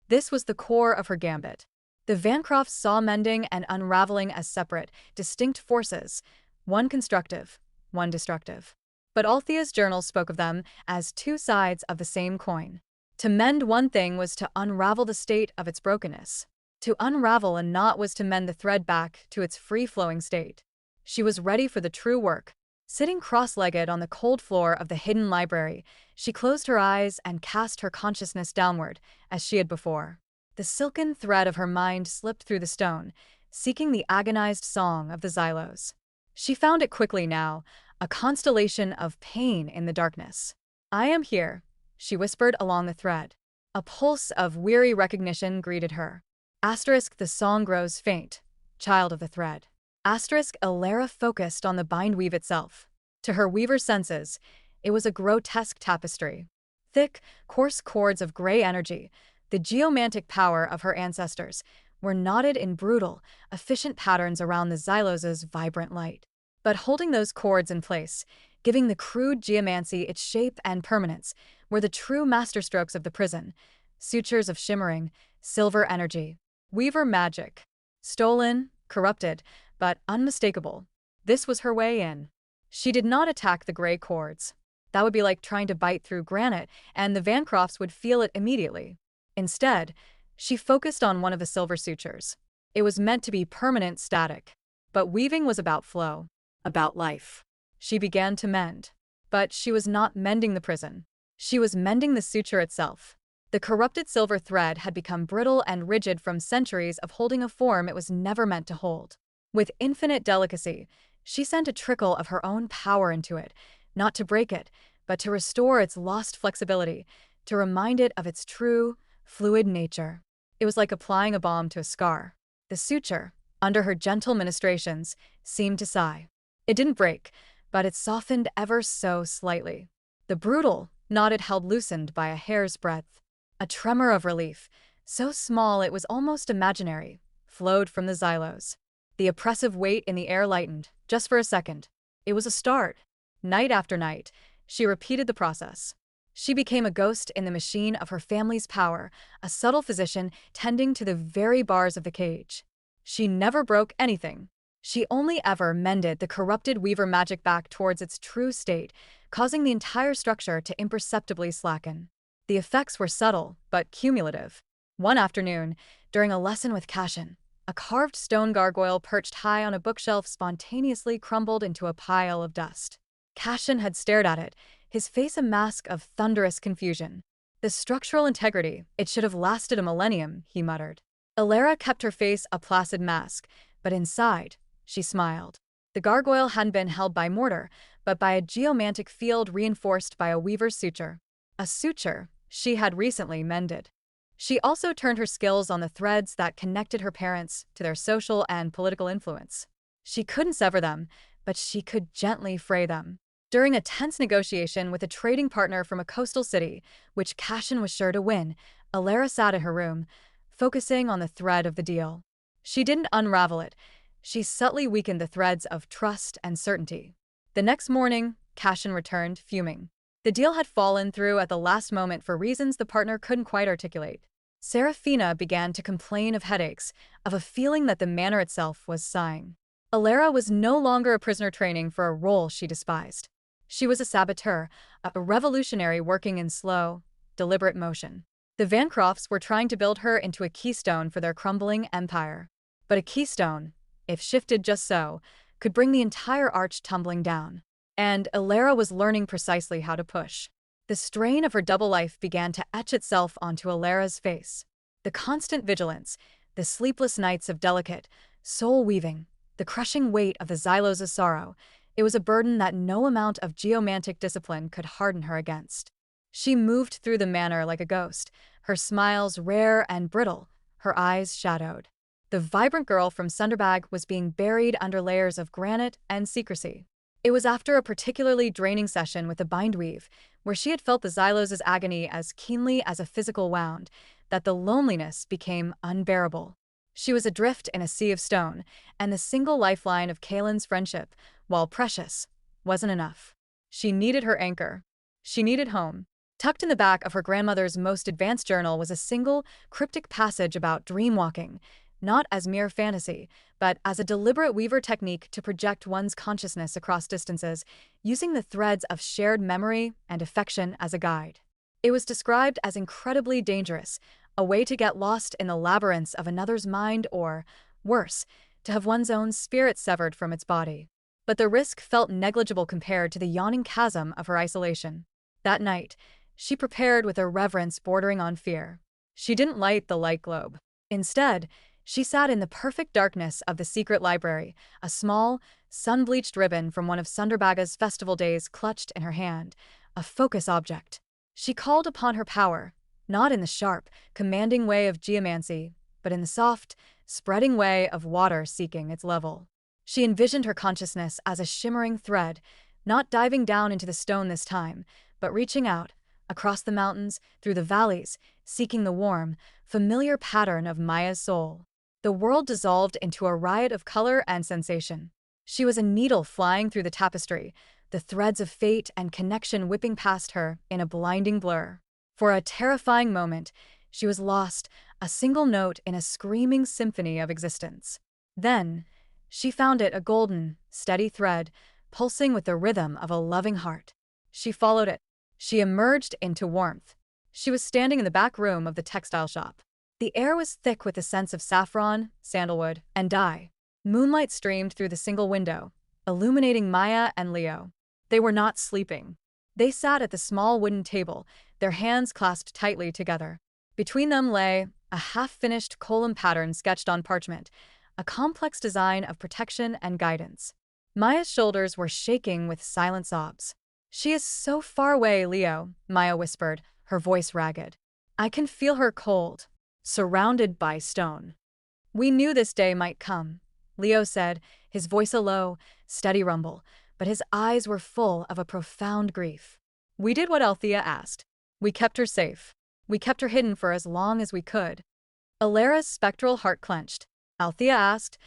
This was the core of her gambit. The Vancrofts saw mending and unraveling as separate, distinct forces, one constructive, one destructive. But Althea's journal spoke of them as two sides of the same coin. To mend one thing was to unravel the state of its brokenness. To unravel a knot was to mend the thread back to its free-flowing state. She was ready for the true work. Sitting cross-legged on the cold floor of the hidden library, she closed her eyes and cast her consciousness downward, as she had before. The silken thread of her mind slipped through the stone, seeking the agonized song of the xylos. She found it quickly now, a constellation of pain in the darkness. I am here, she whispered along the thread. A pulse of weary recognition greeted her. Asterisk the song grows faint, child of the thread. Asterisk Alara focused on the bindweave itself. To her weaver's senses, it was a grotesque tapestry. Thick, coarse cords of gray energy, the geomantic power of her ancestors, were knotted in brutal, efficient patterns around the Xylos's vibrant light. But holding those cords in place, giving the crude geomancy its shape and permanence, were the true masterstrokes of the prison, sutures of shimmering, silver energy. Weaver magic. Stolen, corrupted, but unmistakable. This was her way in. She did not attack the gray cords. That would be like trying to bite through granite, and the Vancrofts would feel it immediately. Instead, she focused on one of the silver sutures. It was meant to be permanent static. But weaving was about flow, about life. She began to mend. But she was not mending the prison. She was mending the suture itself. The corrupted silver thread had become brittle and rigid from centuries of holding a form it was never meant to hold. With infinite delicacy, she sent a trickle of her own power into it, not to break it, but to restore its lost flexibility, to remind it of its true, fluid nature. It was like applying a balm to a scar. The suture, under her gentle ministrations, seemed to sigh. It didn't break, but it softened ever so slightly. The brutal knot it held loosened by a hair's breadth. A tremor of relief, so small it was almost imaginary, flowed from the Xylos. The oppressive weight in the air lightened, just for a second. It was a start. Night after night, she repeated the process. She became a ghost in the machine of her family's power, a subtle physician tending to the very bars of the cage. She never broke anything. She only ever mended the corrupted weaver magic back towards its true state, causing the entire structure to imperceptibly slacken. The effects were subtle, but cumulative. One afternoon, during a lesson with Cashin, a carved stone gargoyle perched high on a bookshelf spontaneously crumbled into a pile of dust. Cashin had stared at it, his face a mask of thunderous confusion. The structural integrity, it should have lasted a millennium, he muttered. Alara kept her face a placid mask, but inside, she smiled. The gargoyle hadn't been held by mortar, but by a geomantic field reinforced by a weaver's suture. A suture she had recently mended. She also turned her skills on the threads that connected her parents to their social and political influence. She couldn't sever them, but she could gently fray them. During a tense negotiation with a trading partner from a coastal city, which Cashin was sure to win, Alara sat in her room, focusing on the thread of the deal. She didn't unravel it. She subtly weakened the threads of trust and certainty. The next morning, Cashin returned, fuming. The deal had fallen through at the last moment for reasons the partner couldn't quite articulate. Serafina began to complain of headaches, of a feeling that the manor itself was sighing. Alara was no longer a prisoner training for a role she despised. She was a saboteur, a revolutionary working in slow, deliberate motion. The Vancrofts were trying to build her into a keystone for their crumbling empire. But a keystone, if shifted just so, could bring the entire arch tumbling down. And Alara was learning precisely how to push. The strain of her double life began to etch itself onto Alara's face. The constant vigilance, the sleepless nights of delicate, soul-weaving, the crushing weight of the Xylos' sorrow, it was a burden that no amount of geomantic discipline could harden her against. She moved through the manor like a ghost, her smiles rare and brittle, her eyes shadowed. The vibrant girl from Sunderbag was being buried under layers of granite and secrecy. It was after a particularly draining session with the bindweave, where she had felt the Xylos' agony as keenly as a physical wound, that the loneliness became unbearable. She was adrift in a sea of stone, and the single lifeline of Kaelin's friendship, while precious, wasn't enough. She needed her anchor. She needed home. Tucked in the back of her grandmother's most advanced journal was a single, cryptic passage about dreamwalking, not as mere fantasy, but as a deliberate weaver technique to project one's consciousness across distances, using the threads of shared memory and affection as a guide. It was described as incredibly dangerous, a way to get lost in the labyrinths of another's mind or, worse, to have one's own spirit severed from its body. But the risk felt negligible compared to the yawning chasm of her isolation. That night, she prepared with a reverence bordering on fear. She didn't light the light globe. Instead, she sat in the perfect darkness of the secret library, a small, sun-bleached ribbon from one of Sunderbaga's festival days clutched in her hand, a focus object. She called upon her power, not in the sharp, commanding way of geomancy, but in the soft, spreading way of water seeking its level. She envisioned her consciousness as a shimmering thread, not diving down into the stone this time, but reaching out, across the mountains, through the valleys, seeking the warm, familiar pattern of Maya's soul. The world dissolved into a riot of color and sensation. She was a needle flying through the tapestry, the threads of fate and connection whipping past her in a blinding blur. For a terrifying moment, she was lost, a single note in a screaming symphony of existence. Then, she found it, a golden, steady thread, pulsing with the rhythm of a loving heart. She followed it. She emerged into warmth. She was standing in the back room of the textile shop. The air was thick with the scents of saffron, sandalwood, and dye. Moonlight streamed through the single window, illuminating Maya and Leo. They were not sleeping. They sat at the small wooden table, their hands clasped tightly together. Between them lay a half-finished column pattern sketched on parchment, a complex design of protection and guidance. Maya's shoulders were shaking with silent sobs. "She is so far away, Leo," Maya whispered, her voice ragged. "I can feel her cold, surrounded by stone." "We knew this day might come," Leo said, his voice a low, steady rumble, but his eyes were full of a profound grief. "We did what Althea asked. We kept her safe. We kept her hidden for as long as we could." Alara's spectral heart clenched. "Althea asked?"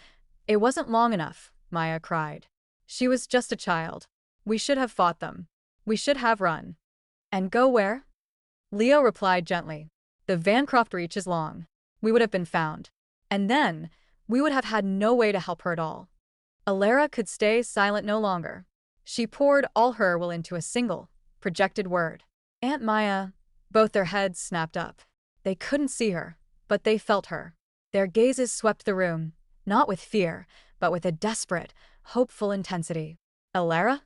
"It wasn't long enough," Maya cried. "She was just a child. We should have fought them. We should have run." "And go where?" Leo replied gently. "The Vancroft reach is long. We would have been found. And then, we would have had no way to help her at all." Alara could stay silent no longer. She poured all her will into a single, projected word. "Aunt Maya." Both their heads snapped up. They couldn't see her, but they felt her. Their gazes swept the room, not with fear, but with a desperate, hopeful intensity. "Alara?"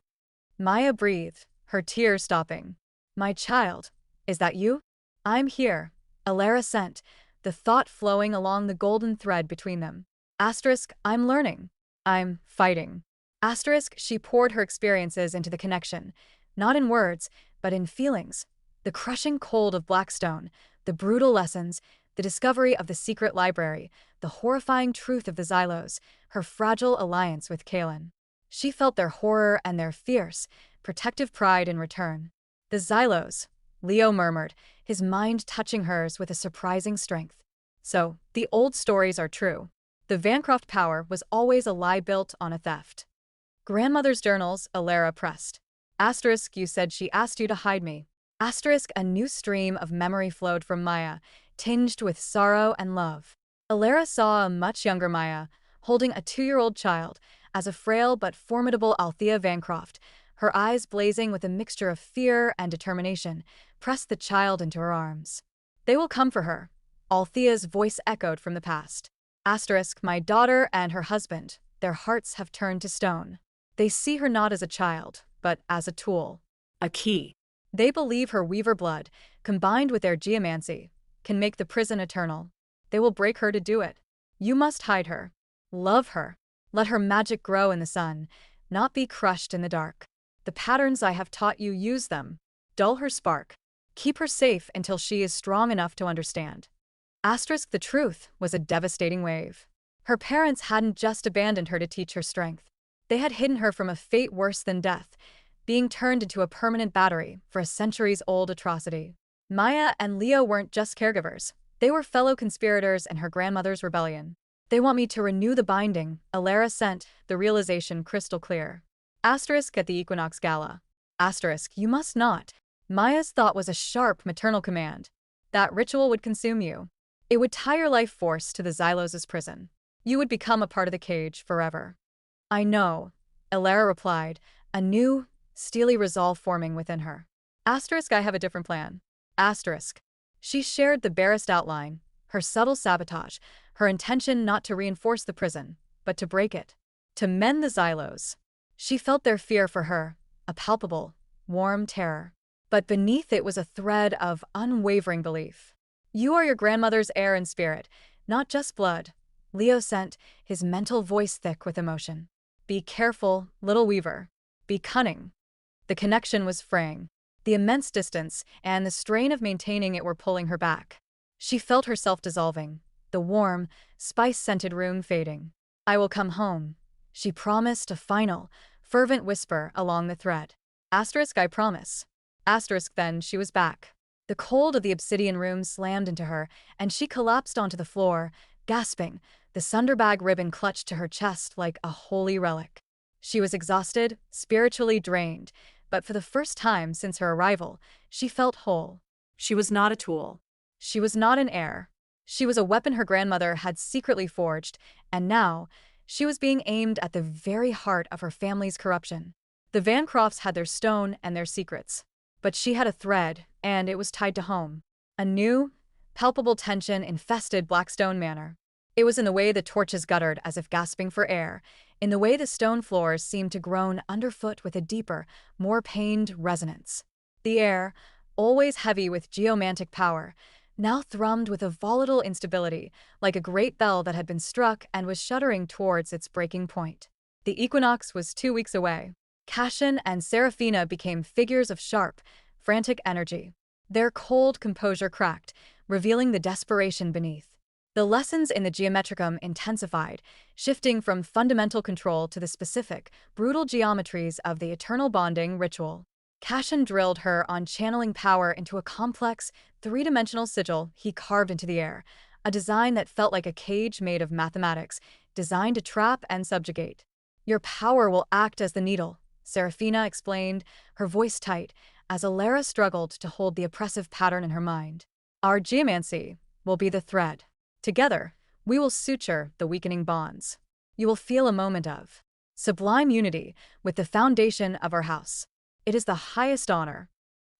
Maya breathed, her tears stopping. "My child, is that you?" "I'm here," Alara sent, the thought flowing along the golden thread between them. "I'm learning. I'm fighting." She poured her experiences into the connection, not in words, but in feelings. The crushing cold of Blackstone, the brutal lessons, the discovery of the secret library, the horrifying truth of the Xylos, her fragile alliance with Kalen. She felt their horror and their fierce, protective pride in return. "The Xylos," Leo murmured, his mind touching hers with a surprising strength. "So, the old stories are true. The Vancroft power was always a lie built on a theft." "Grandmother's journals," Alara pressed. "You said she asked you to hide me." A new stream of memory flowed from Maya, tinged with sorrow and love. Alara saw a much younger Maya, holding a 2-year-old child, as a frail but formidable Althea Vancroft, her eyes blazing with a mixture of fear and determination, pressed the child into her arms. "They will come for her," Althea's voice echoed from the past. "My daughter and her husband, their hearts have turned to stone. They see her not as a child, but as a tool. A key. They believe her weaver blood, combined with their geomancy, can make the prison eternal. They will break her to do it. You must hide her. Love her. Let her magic grow in the sun, not be crushed in the dark. The patterns I have taught you, use them. Dull her spark. Keep her safe until she is strong enough to understand." The truth was a devastating wave. Her parents hadn't just abandoned her to teach her strength. They had hidden her from a fate worse than death, being turned into a permanent battery for a centuries-old atrocity. Maya and Leo weren't just caregivers. They were fellow conspirators in her grandmother's rebellion. "They want me to renew the binding," Alara sent, the realization crystal clear. At the Equinox Gala. You must not." Maya's thought was a sharp maternal command. "That ritual would consume you. It would tie your life force to the Xylos' prison. You would become a part of the cage forever." "I know," Alara replied, a new, steely resolve forming within her. I have a different plan." She shared the barest outline, her subtle sabotage, her intention not to reinforce the prison, but to break it. To mend the Xylos. She felt their fear for her, a palpable, warm terror. But beneath it was a thread of unwavering belief. "You are your grandmother's heir in spirit, not just blood," Leo sent, his mental voice thick with emotion. "Be careful, little weaver. Be cunning." The connection was fraying. The immense distance and the strain of maintaining it were pulling her back. She felt herself dissolving, the warm, spice-scented room fading. "I will come home," she promised, a final, fervent whisper along the thread. Asterisk, I promise. Asterisk, then she was back. The cold of the obsidian room slammed into her, and she collapsed onto the floor, gasping, the sunderbag ribbon clutched to her chest like a holy relic. She was exhausted, spiritually drained, but for the first time since her arrival, she felt whole. She was not a tool. She was not an heir. She was a weapon her grandmother had secretly forged, and now, she was being aimed at the very heart of her family's corruption. The Vancrofts had their stone and their secrets. But she had a thread, and it was tied to home. A new, palpable tension infested Blackstone Manor. It was in the way the torches guttered as if gasping for air, in the way the stone floors seemed to groan underfoot with a deeper, more pained resonance. The air, always heavy with geomantic power, now thrummed with a volatile instability, like a great bell that had been struck and was shuddering towards its breaking point. The equinox was 2 weeks away. Cassian and Seraphina became figures of sharp, frantic energy. Their cold composure cracked, revealing the desperation beneath. The lessons in the Geometricum intensified, shifting from fundamental control to the specific, brutal geometries of the eternal bonding ritual. Cassian drilled her on channeling power into a complex, three-dimensional sigil he carved into the air, a design that felt like a cage made of mathematics, designed to trap and subjugate. "Your power will act as the needle," Seraphina explained, her voice tight, as Alara struggled to hold the oppressive pattern in her mind. "Our geomancy will be the thread. Together, we will suture the weakening bonds. You will feel a moment of sublime unity with the foundation of our house. It is the highest honor."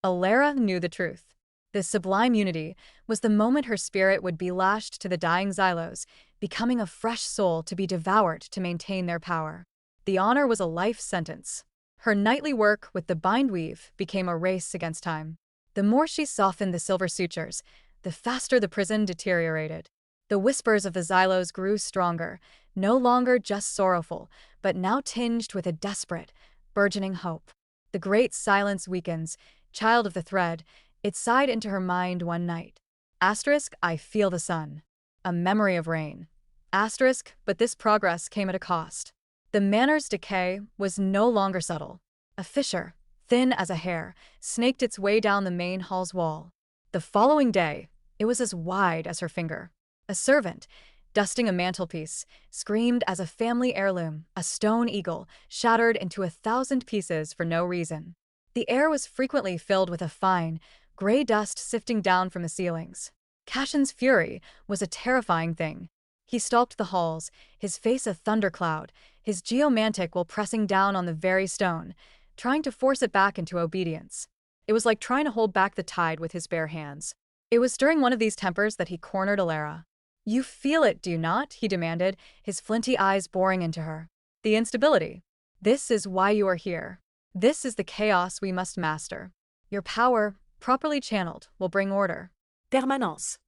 Alara knew the truth. This sublime unity was the moment her spirit would be lashed to the dying Xylos, becoming a fresh soul to be devoured to maintain their power. The honor was a life sentence. Her nightly work with the bindweave became a race against time. The more she softened the silver sutures, the faster the prison deteriorated. The whispers of the Xylos grew stronger, no longer just sorrowful, but now tinged with a desperate, burgeoning hope. "The great silence weakens, child of the thread," it sighed into her mind one night. Asterisk, I feel the sun. A memory of rain. Asterisk, but this progress came at a cost. The manor's decay was no longer subtle. A fissure, thin as a hair, snaked its way down the main hall's wall. The following day, it was as wide as her finger. A servant, dusting a mantelpiece, screamed as a family heirloom, a stone eagle, shattered into 1,000 pieces for no reason. The air was frequently filled with a fine, gray dust sifting down from the ceilings. Cassian's fury was a terrifying thing. He stalked the halls, his face a thundercloud, his geomantic will pressing down on the very stone, trying to force it back into obedience. It was like trying to hold back the tide with his bare hands. It was during one of these tempers that he cornered Alara. "You feel it, do you not?" he demanded, his flinty eyes boring into her. "The instability. This is why you are here. This is the chaos we must master. Your power, properly channeled, will bring order." Permanence.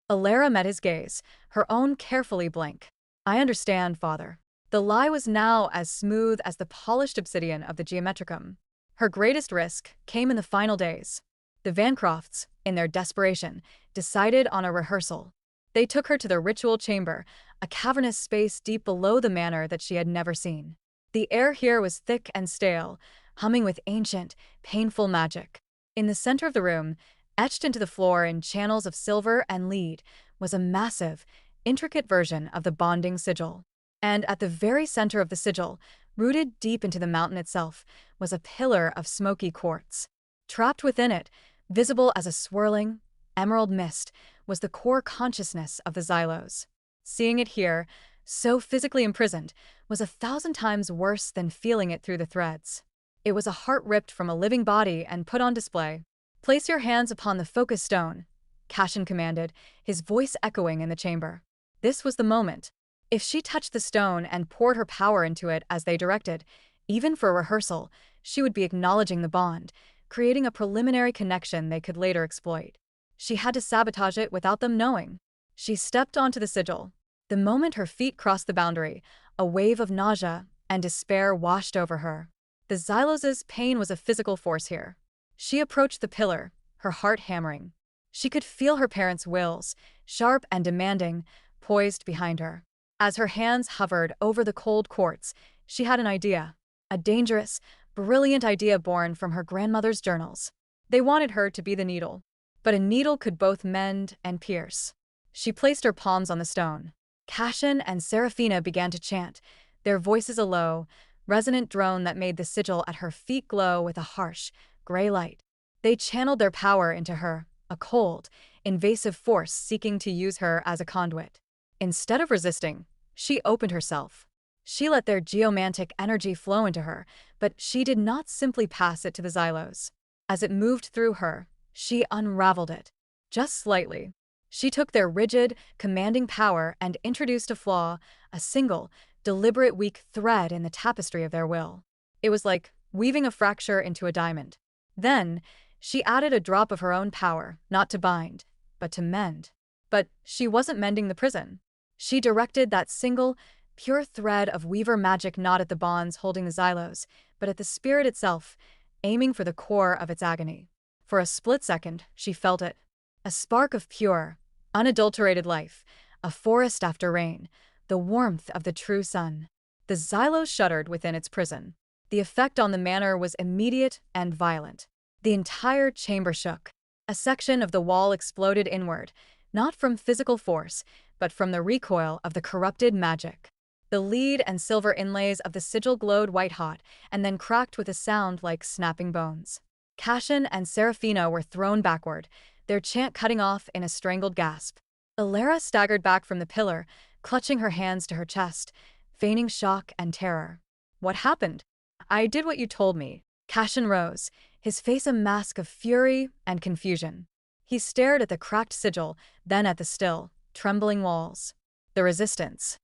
Alara met his gaze, her own carefully blank. "I understand, father." The lie was now as smooth as the polished obsidian of the Geometricum. Her greatest risk came in the final days. The Vancrofts, in their desperation, decided on a rehearsal. They took her to the ritual chamber, a cavernous space deep below the manor that she had never seen. The air here was thick and stale, humming with ancient, painful magic. In the center of the room, etched into the floor in channels of silver and lead, was a massive, intricate version of the bonding sigil. And at the very center of the sigil, rooted deep into the mountain itself, was a pillar of smoky quartz. Trapped within it, visible as a swirling, emerald mist, was the core consciousness of the Xylos. Seeing it here, so physically imprisoned, was 1,000 times worse than feeling it through the threads. It was a heart ripped from a living body and put on display. "Place your hands upon the focus stone," Cassian commanded, his voice echoing in the chamber. This was the moment. If she touched the stone and poured her power into it as they directed, even for a rehearsal, she would be acknowledging the bond, creating a preliminary connection they could later exploit. She had to sabotage it without them knowing. She stepped onto the sigil. The moment her feet crossed the boundary, a wave of nausea and despair washed over her. The Xylos' pain was a physical force here. She approached the pillar, her heart hammering. She could feel her parents' wills, sharp and demanding, poised behind her. As her hands hovered over the cold quartz, she had an idea. A dangerous, brilliant idea born from her grandmother's journals. They wanted her to be the needle. But a needle could both mend and pierce. She placed her palms on the stone. Cassian and Seraphina began to chant, their voices a low, resonant drone that made the sigil at her feet glow with a harsh, gray light. They channeled their power into her, a cold, invasive force seeking to use her as a conduit. Instead of resisting, she opened herself. She let their geomantic energy flow into her, but she did not simply pass it to the Xylos. As it moved through her, she unraveled it. Just slightly. She took their rigid, commanding power and introduced a flaw, a single, deliberate weak thread in the tapestry of their will. It was like weaving a fracture into a diamond. Then, she added a drop of her own power, not to bind, but to mend. But she wasn't mending the prison. She directed that single, pure thread of weaver magic not at the bonds holding the Xylos, but at the spirit itself, aiming for the core of its agony. For a split second, she felt it. A spark of pure, unadulterated life, a forest after rain, the warmth of the true sun. The Xylos shuddered within its prison. The effect on the manor was immediate and violent. The entire chamber shook. A section of the wall exploded inward, not from physical force, but from the recoil of the corrupted magic. The lead and silver inlays of the sigil glowed white-hot, and then cracked with a sound like snapping bones. Cassian and Seraphina were thrown backward, their chant cutting off in a strangled gasp. Alara staggered back from the pillar, clutching her hands to her chest, feigning shock and terror. What happened? I did what you told me. Cassian rose, his face a mask of fury and confusion. He stared at the cracked sigil, then at the still, trembling walls. The resistance.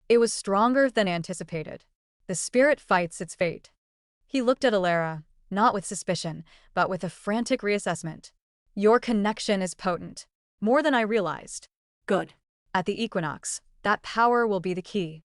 It was stronger than anticipated. The spirit fights its fate. He looked at Alara, not with suspicion, but with a frantic reassessment. Your connection is potent, more than I realized. Good. At the equinox, that power will be the key.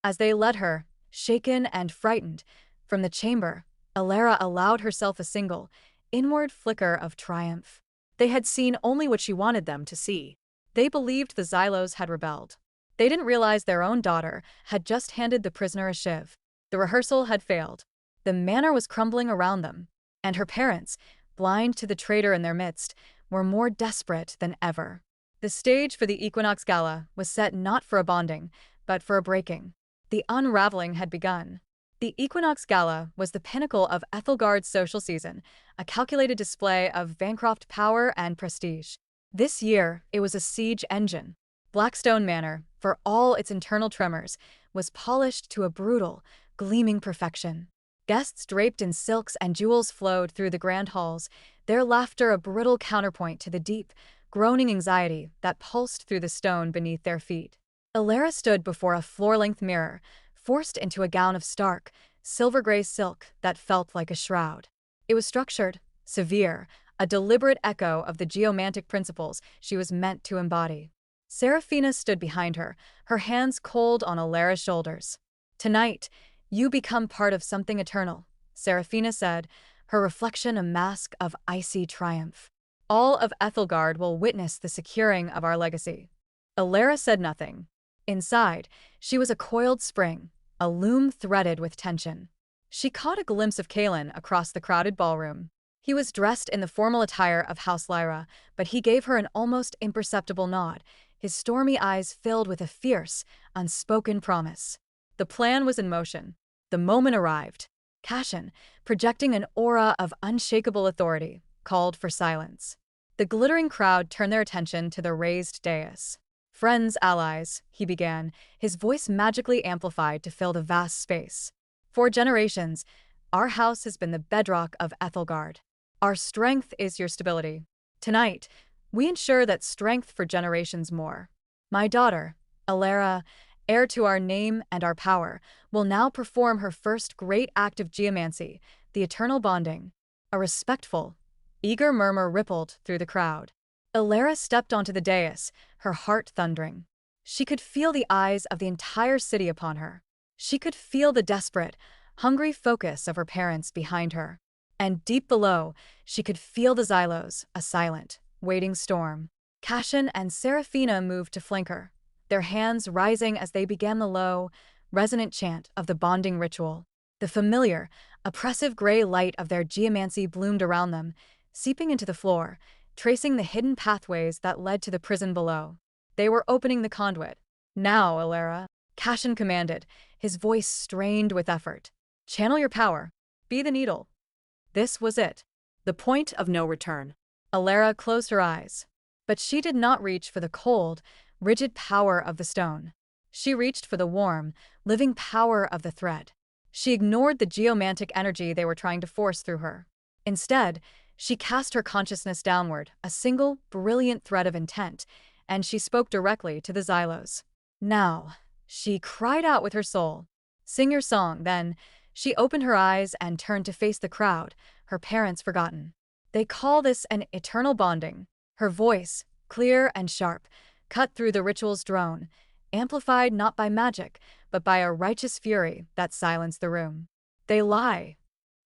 As they led her, shaken and frightened, from the chamber, Alara allowed herself a single, inward flicker of triumph. They had seen only what she wanted them to see. They believed the Xylos had rebelled. They didn't realize their own daughter had just handed the prisoner a shiv. The rehearsal had failed. The manor was crumbling around them, and her parents, blind to the traitor in their midst, were more desperate than ever. The stage for the Equinox Gala was set not for a bonding, but for a breaking. The unraveling had begun. The Equinox Gala was the pinnacle of Ethelgard's social season, a calculated display of Bancroft power and prestige. This year, it was a siege engine. Blackstone Manor, for all its internal tremors, was polished to a brutal, gleaming perfection. Guests draped in silks and jewels flowed through the grand halls, their laughter a brittle counterpoint to the deep, groaning anxiety that pulsed through the stone beneath their feet. Alara stood before a floor-length mirror, forced into a gown of stark, silver-gray silk that felt like a shroud. It was structured, severe, a deliberate echo of the geomantic principles she was meant to embody. Seraphina stood behind her, her hands cold on Alara's shoulders. Tonight, you become part of something eternal, Seraphina said, her reflection a mask of icy triumph. All of Ethelgard will witness the securing of our legacy. Alara said nothing. Inside, she was a coiled spring, a loom threaded with tension. She caught a glimpse of Kalen across the crowded ballroom. He was dressed in the formal attire of House Lyra, but he gave her an almost imperceptible nod, his stormy eyes filled with a fierce, unspoken promise. The plan was in motion. The moment arrived. Cassian, projecting an aura of unshakable authority, called for silence. The glittering crowd turned their attention to the raised dais. Friends, allies, he began, his voice magically amplified to fill the vast space. For generations, our house has been the bedrock of Ethelgard. Our strength is your stability. Tonight, we ensure that strength for generations more. My daughter, Alara, heir to our name and our power, will now perform her first great act of geomancy, the eternal bonding. A respectful, eager murmur rippled through the crowd. Alara stepped onto the dais, her heart thundering. She could feel the eyes of the entire city upon her. She could feel the desperate, hungry focus of her parents behind her. And deep below, she could feel the Xylos, a silent, waiting storm. Cassian and Seraphina moved to flank her, their hands rising as they began the low, resonant chant of the bonding ritual. The familiar, oppressive gray light of their geomancy bloomed around them, seeping into the floor, tracing the hidden pathways that led to the prison below. They were opening the conduit. "Now, Alara," Cassian commanded, his voice strained with effort. "Channel your power. Be the needle." This was it. The point of no return. Alara closed her eyes. But she did not reach for the cold, rigid power of the stone. She reached for the warm, living power of the thread. She ignored the geomantic energy they were trying to force through her. Instead, she cast her consciousness downward, a single, brilliant thread of intent, and she spoke directly to the Xylos. "Now," she cried out with her soul. "Sing your song." Then, she opened her eyes and turned to face the crowd, her parents forgotten. "They call this an eternal bonding." Her voice, clear and sharp, cut through the ritual's drone, amplified not by magic, but by a righteous fury that silenced the room. "They lie."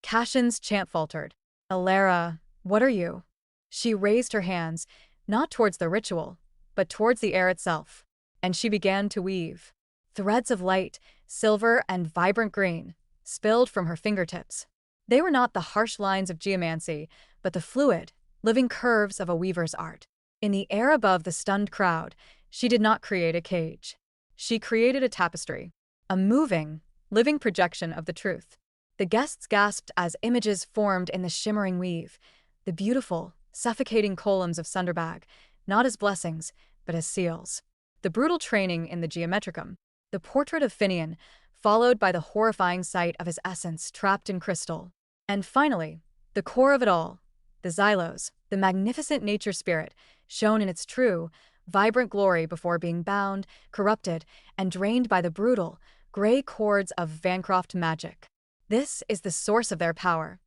Cassian's chant faltered. "Alara, what are you?" She raised her hands, not towards the ritual, but towards the air itself, and she began to weave. Threads of light, silver and vibrant green, spilled from her fingertips. They were not the harsh lines of geomancy, but the fluid, living curves of a weaver's art. In the air above the stunned crowd, she did not create a cage. She created a tapestry, a moving, living projection of the truth. The guests gasped as images formed in the shimmering weave, the beautiful, suffocating columns of Sunderbag, not as blessings, but as seals. The brutal training in the Geometricum, the portrait of Finian, followed by the horrifying sight of his essence trapped in crystal. And finally, the core of it all, the Xylos, the magnificent nature spirit, shone in its true, vibrant glory before being bound, corrupted, and drained by the brutal, gray cords of Vancroft magic. "This is the source of their power,"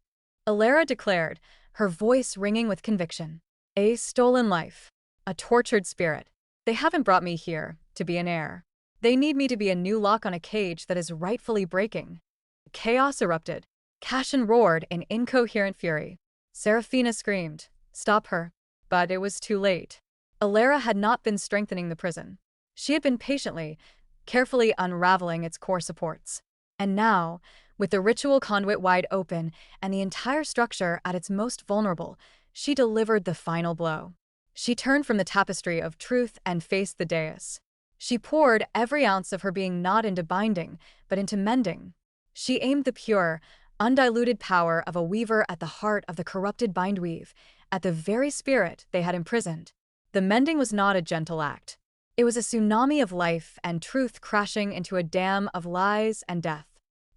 Alara declared, her voice ringing with conviction. "A stolen life, a tortured spirit. They haven't brought me here to be an heir. They need me to be a new lock on a cage that is rightfully breaking." Chaos erupted. Cassian roared in incoherent fury. Seraphina screamed, "Stop her." But it was too late. Alara had not been strengthening the prison. She had been patiently, carefully unraveling its core supports. And now, with the ritual conduit wide open and the entire structure at its most vulnerable, she delivered the final blow. She turned from the tapestry of truth and faced the dais. She poured every ounce of her being not into binding, but into mending. She aimed the pure, undiluted power of a weaver at the heart of the corrupted bindweave, at the very spirit they had imprisoned. The mending was not a gentle act. It was a tsunami of life and truth crashing into a dam of lies and death.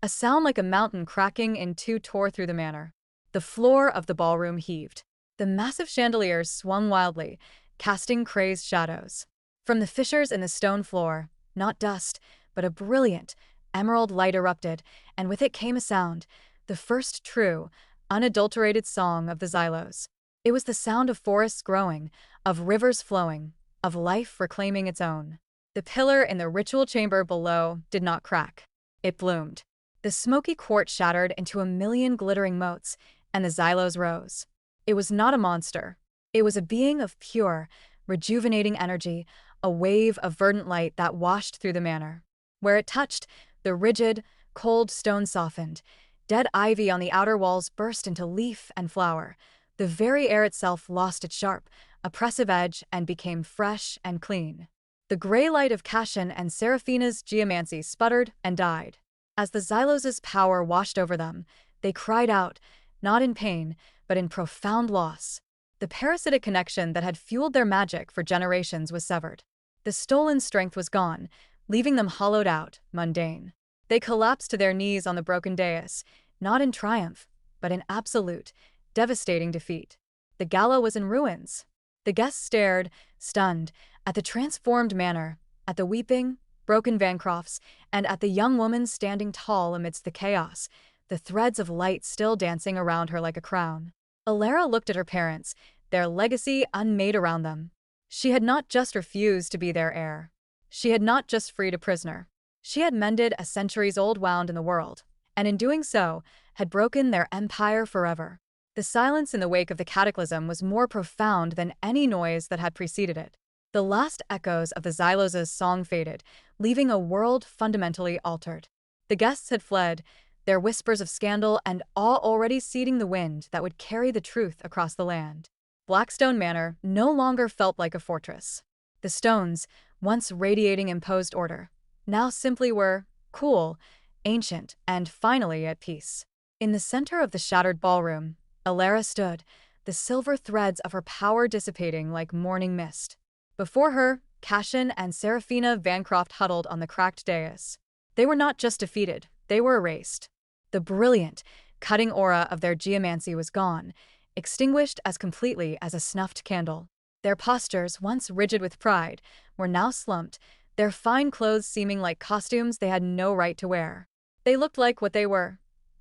A sound like a mountain cracking in two tore through the manor. The floor of the ballroom heaved. The massive chandeliers swung wildly, casting crazed shadows. From the fissures in the stone floor, not dust, but a brilliant, emerald light erupted, and with it came a sound, the first true, unadulterated song of the Xylos. It was the sound of forests growing, of rivers flowing, of life reclaiming its own. The pillar in the ritual chamber below did not crack. It bloomed. The smoky quartz shattered into a million glittering motes, and the Xylos rose. It was not a monster. It was a being of pure, rejuvenating energy, a wave of verdant light that washed through the manor. Where it touched, the rigid, cold stone softened. Dead ivy on the outer walls burst into leaf and flower. The very air itself lost its sharp, oppressive edge and became fresh and clean. The gray light of Cassian and Seraphina's geomancy sputtered and died. As the Xylos' power washed over them, they cried out, not in pain, but in profound loss. The parasitic connection that had fueled their magic for generations was severed. The stolen strength was gone, leaving them hollowed out, mundane. They collapsed to their knees on the broken dais, not in triumph, but in absolute, devastating defeat. The gala was in ruins. The guests stared, stunned, at the transformed manor, at the weeping, broken Vancrofts, and at the young woman standing tall amidst the chaos, the threads of light still dancing around her like a crown. Alara looked at her parents, their legacy unmade around them. She had not just refused to be their heir. She had not just freed a prisoner. She had mended a centuries-old wound in the world, and in doing so, had broken their empire forever. The silence in the wake of the cataclysm was more profound than any noise that had preceded it. The last echoes of the Xyloses' song faded, leaving a world fundamentally altered. The guests had fled, their whispers of scandal and awe already seeding the wind that would carry the truth across the land. Blackstone Manor no longer felt like a fortress. The stones, once radiating imposed order, now simply were cool, ancient, and finally at peace. In the center of the shattered ballroom, Alara stood, the silver threads of her power dissipating like morning mist. Before her, Cassian and Seraphina Vancroft huddled on the cracked dais. They were not just defeated, they were erased. The brilliant, cutting aura of their geomancy was gone, extinguished as completely as a snuffed candle. Their postures, once rigid with pride, were now slumped, their fine clothes seeming like costumes they had no right to wear. They looked like what they were: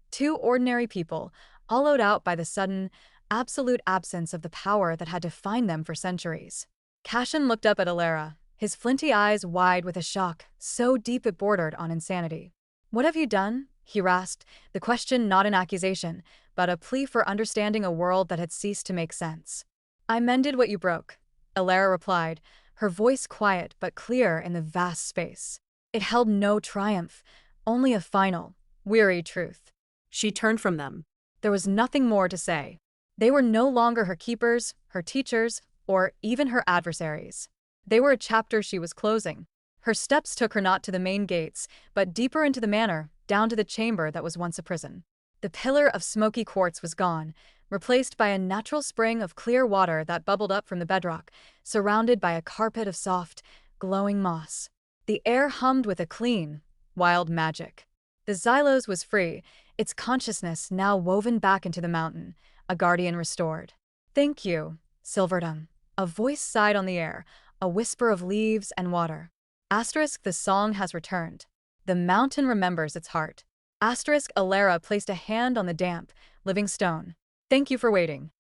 two ordinary people, hollowed out by the sudden, absolute absence of the power that had defined them for centuries. Cassian looked up at Alara, his flinty eyes wide with a shock so deep it bordered on insanity. "What have you done?" he rasped, the question not an accusation, but a plea for understanding a world that had ceased to make sense. "I mended what you broke," Alara replied, her voice quiet but clear in the vast space. It held no triumph, only a final, weary truth. She turned from them. There was nothing more to say. They were no longer her keepers, her teachers, or even her adversaries. They were a chapter she was closing. Her steps took her not to the main gates, but deeper into the manor, down to the chamber that was once a prison. The pillar of smoky quartz was gone, replaced by a natural spring of clear water that bubbled up from the bedrock, surrounded by a carpet of soft, glowing moss. The air hummed with a clean, wild magic. The Xylos was free, its consciousness now woven back into the mountain, a guardian restored. "Thank you, Silverdom." A voice sighed on the air, a whisper of leaves and water. Asterisk, the song has returned. The mountain remembers its heart. Asterisk, Alara placed a hand on the damp, living stone. "Thank you for waiting."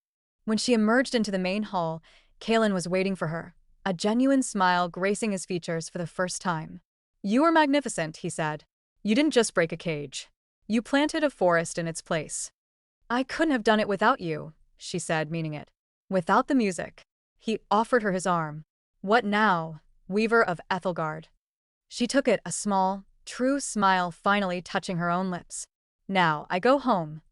When she emerged into the main hall, Kalen was waiting for her, a genuine smile gracing his features for the first time. "You were magnificent," he said. "You didn't just break a cage. You planted a forest in its place." "I couldn't have done it without you," she said, meaning it. "Without the music." He offered her his arm. "What now, Weaver of Ethelgard?" She took it, a small, true smile finally touching her own lips. "Now, I go home."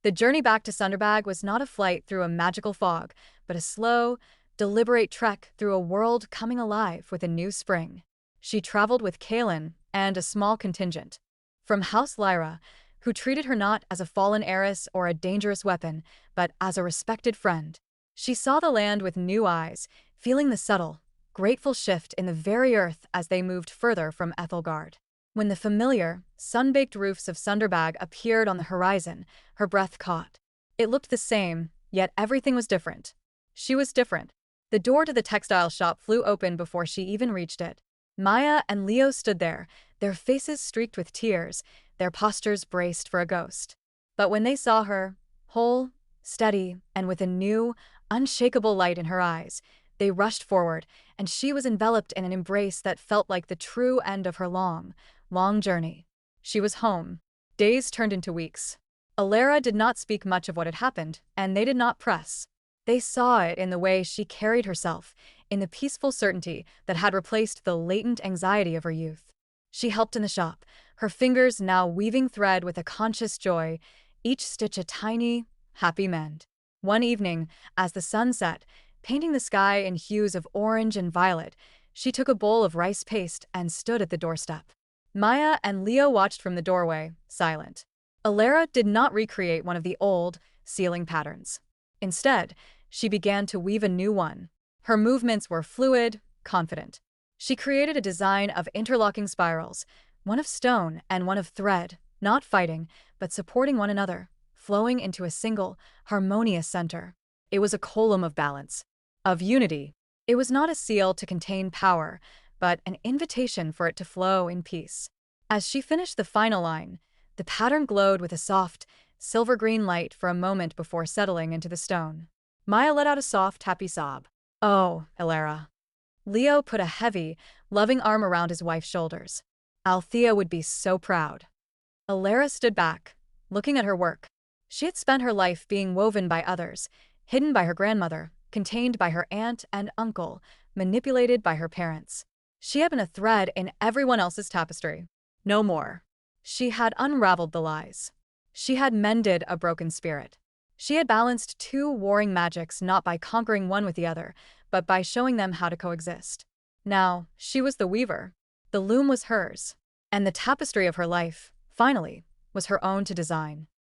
The journey back to Sunderbag was not a flight through a magical fog, but a slow, deliberate trek through a world coming alive with a new spring. She traveled with Kalen and a small contingent. From House Lyra, who treated her not as a fallen heiress or a dangerous weapon, but as a respected friend. She saw the land with new eyes, feeling the subtle, grateful shift in the very earth as they moved further from Ethelgard. When the familiar, sun-baked roofs of Sunderbag appeared on the horizon, her breath caught. It looked the same, yet everything was different. She was different. The door to the textile shop flew open before she even reached it. Maya and Leo stood there, their faces streaked with tears, their postures braced for a ghost. But when they saw her, whole, steady, and with a new, unshakable light in her eyes, they rushed forward, and she was enveloped in an embrace that felt like the true end of her long, long journey. She was home. Days turned into weeks. Alara did not speak much of what had happened, and they did not press. They saw it in the way she carried herself, in the peaceful certainty that had replaced the latent anxiety of her youth. She helped in the shop, her fingers now weaving thread with a conscious joy, each stitch a tiny, happy mend. One evening, as the sun set, painting the sky in hues of orange and violet, she took a bowl of rice paste and stood at the doorstep. Maya and Leo watched from the doorway, silent. Alara did not recreate one of the old, ceiling patterns. Instead, she began to weave a new one. Her movements were fluid, confident. She created a design of interlocking spirals, one of stone and one of thread, not fighting, but supporting one another, flowing into a single, harmonious center. It was a column of balance, of unity. It was not a seal to contain power, but an invitation for it to flow in peace. As she finished the final line, the pattern glowed with a soft, silver-green light for a moment before settling into the stone. Maya let out a soft, happy sob. "Oh, Alara." Leo put a heavy, loving arm around his wife's shoulders. "Althea would be so proud." Alara stood back, looking at her work. She had spent her life being woven by others, hidden by her grandmother, contained by her aunt and uncle, manipulated by her parents. She had been a thread in everyone else's tapestry. No more. She had unraveled the lies. She had mended a broken spirit. She had balanced two warring magics not by conquering one with the other, but by showing them how to coexist. Now, she was the weaver. The loom was hers. And the tapestry of her life, finally, was her own to design.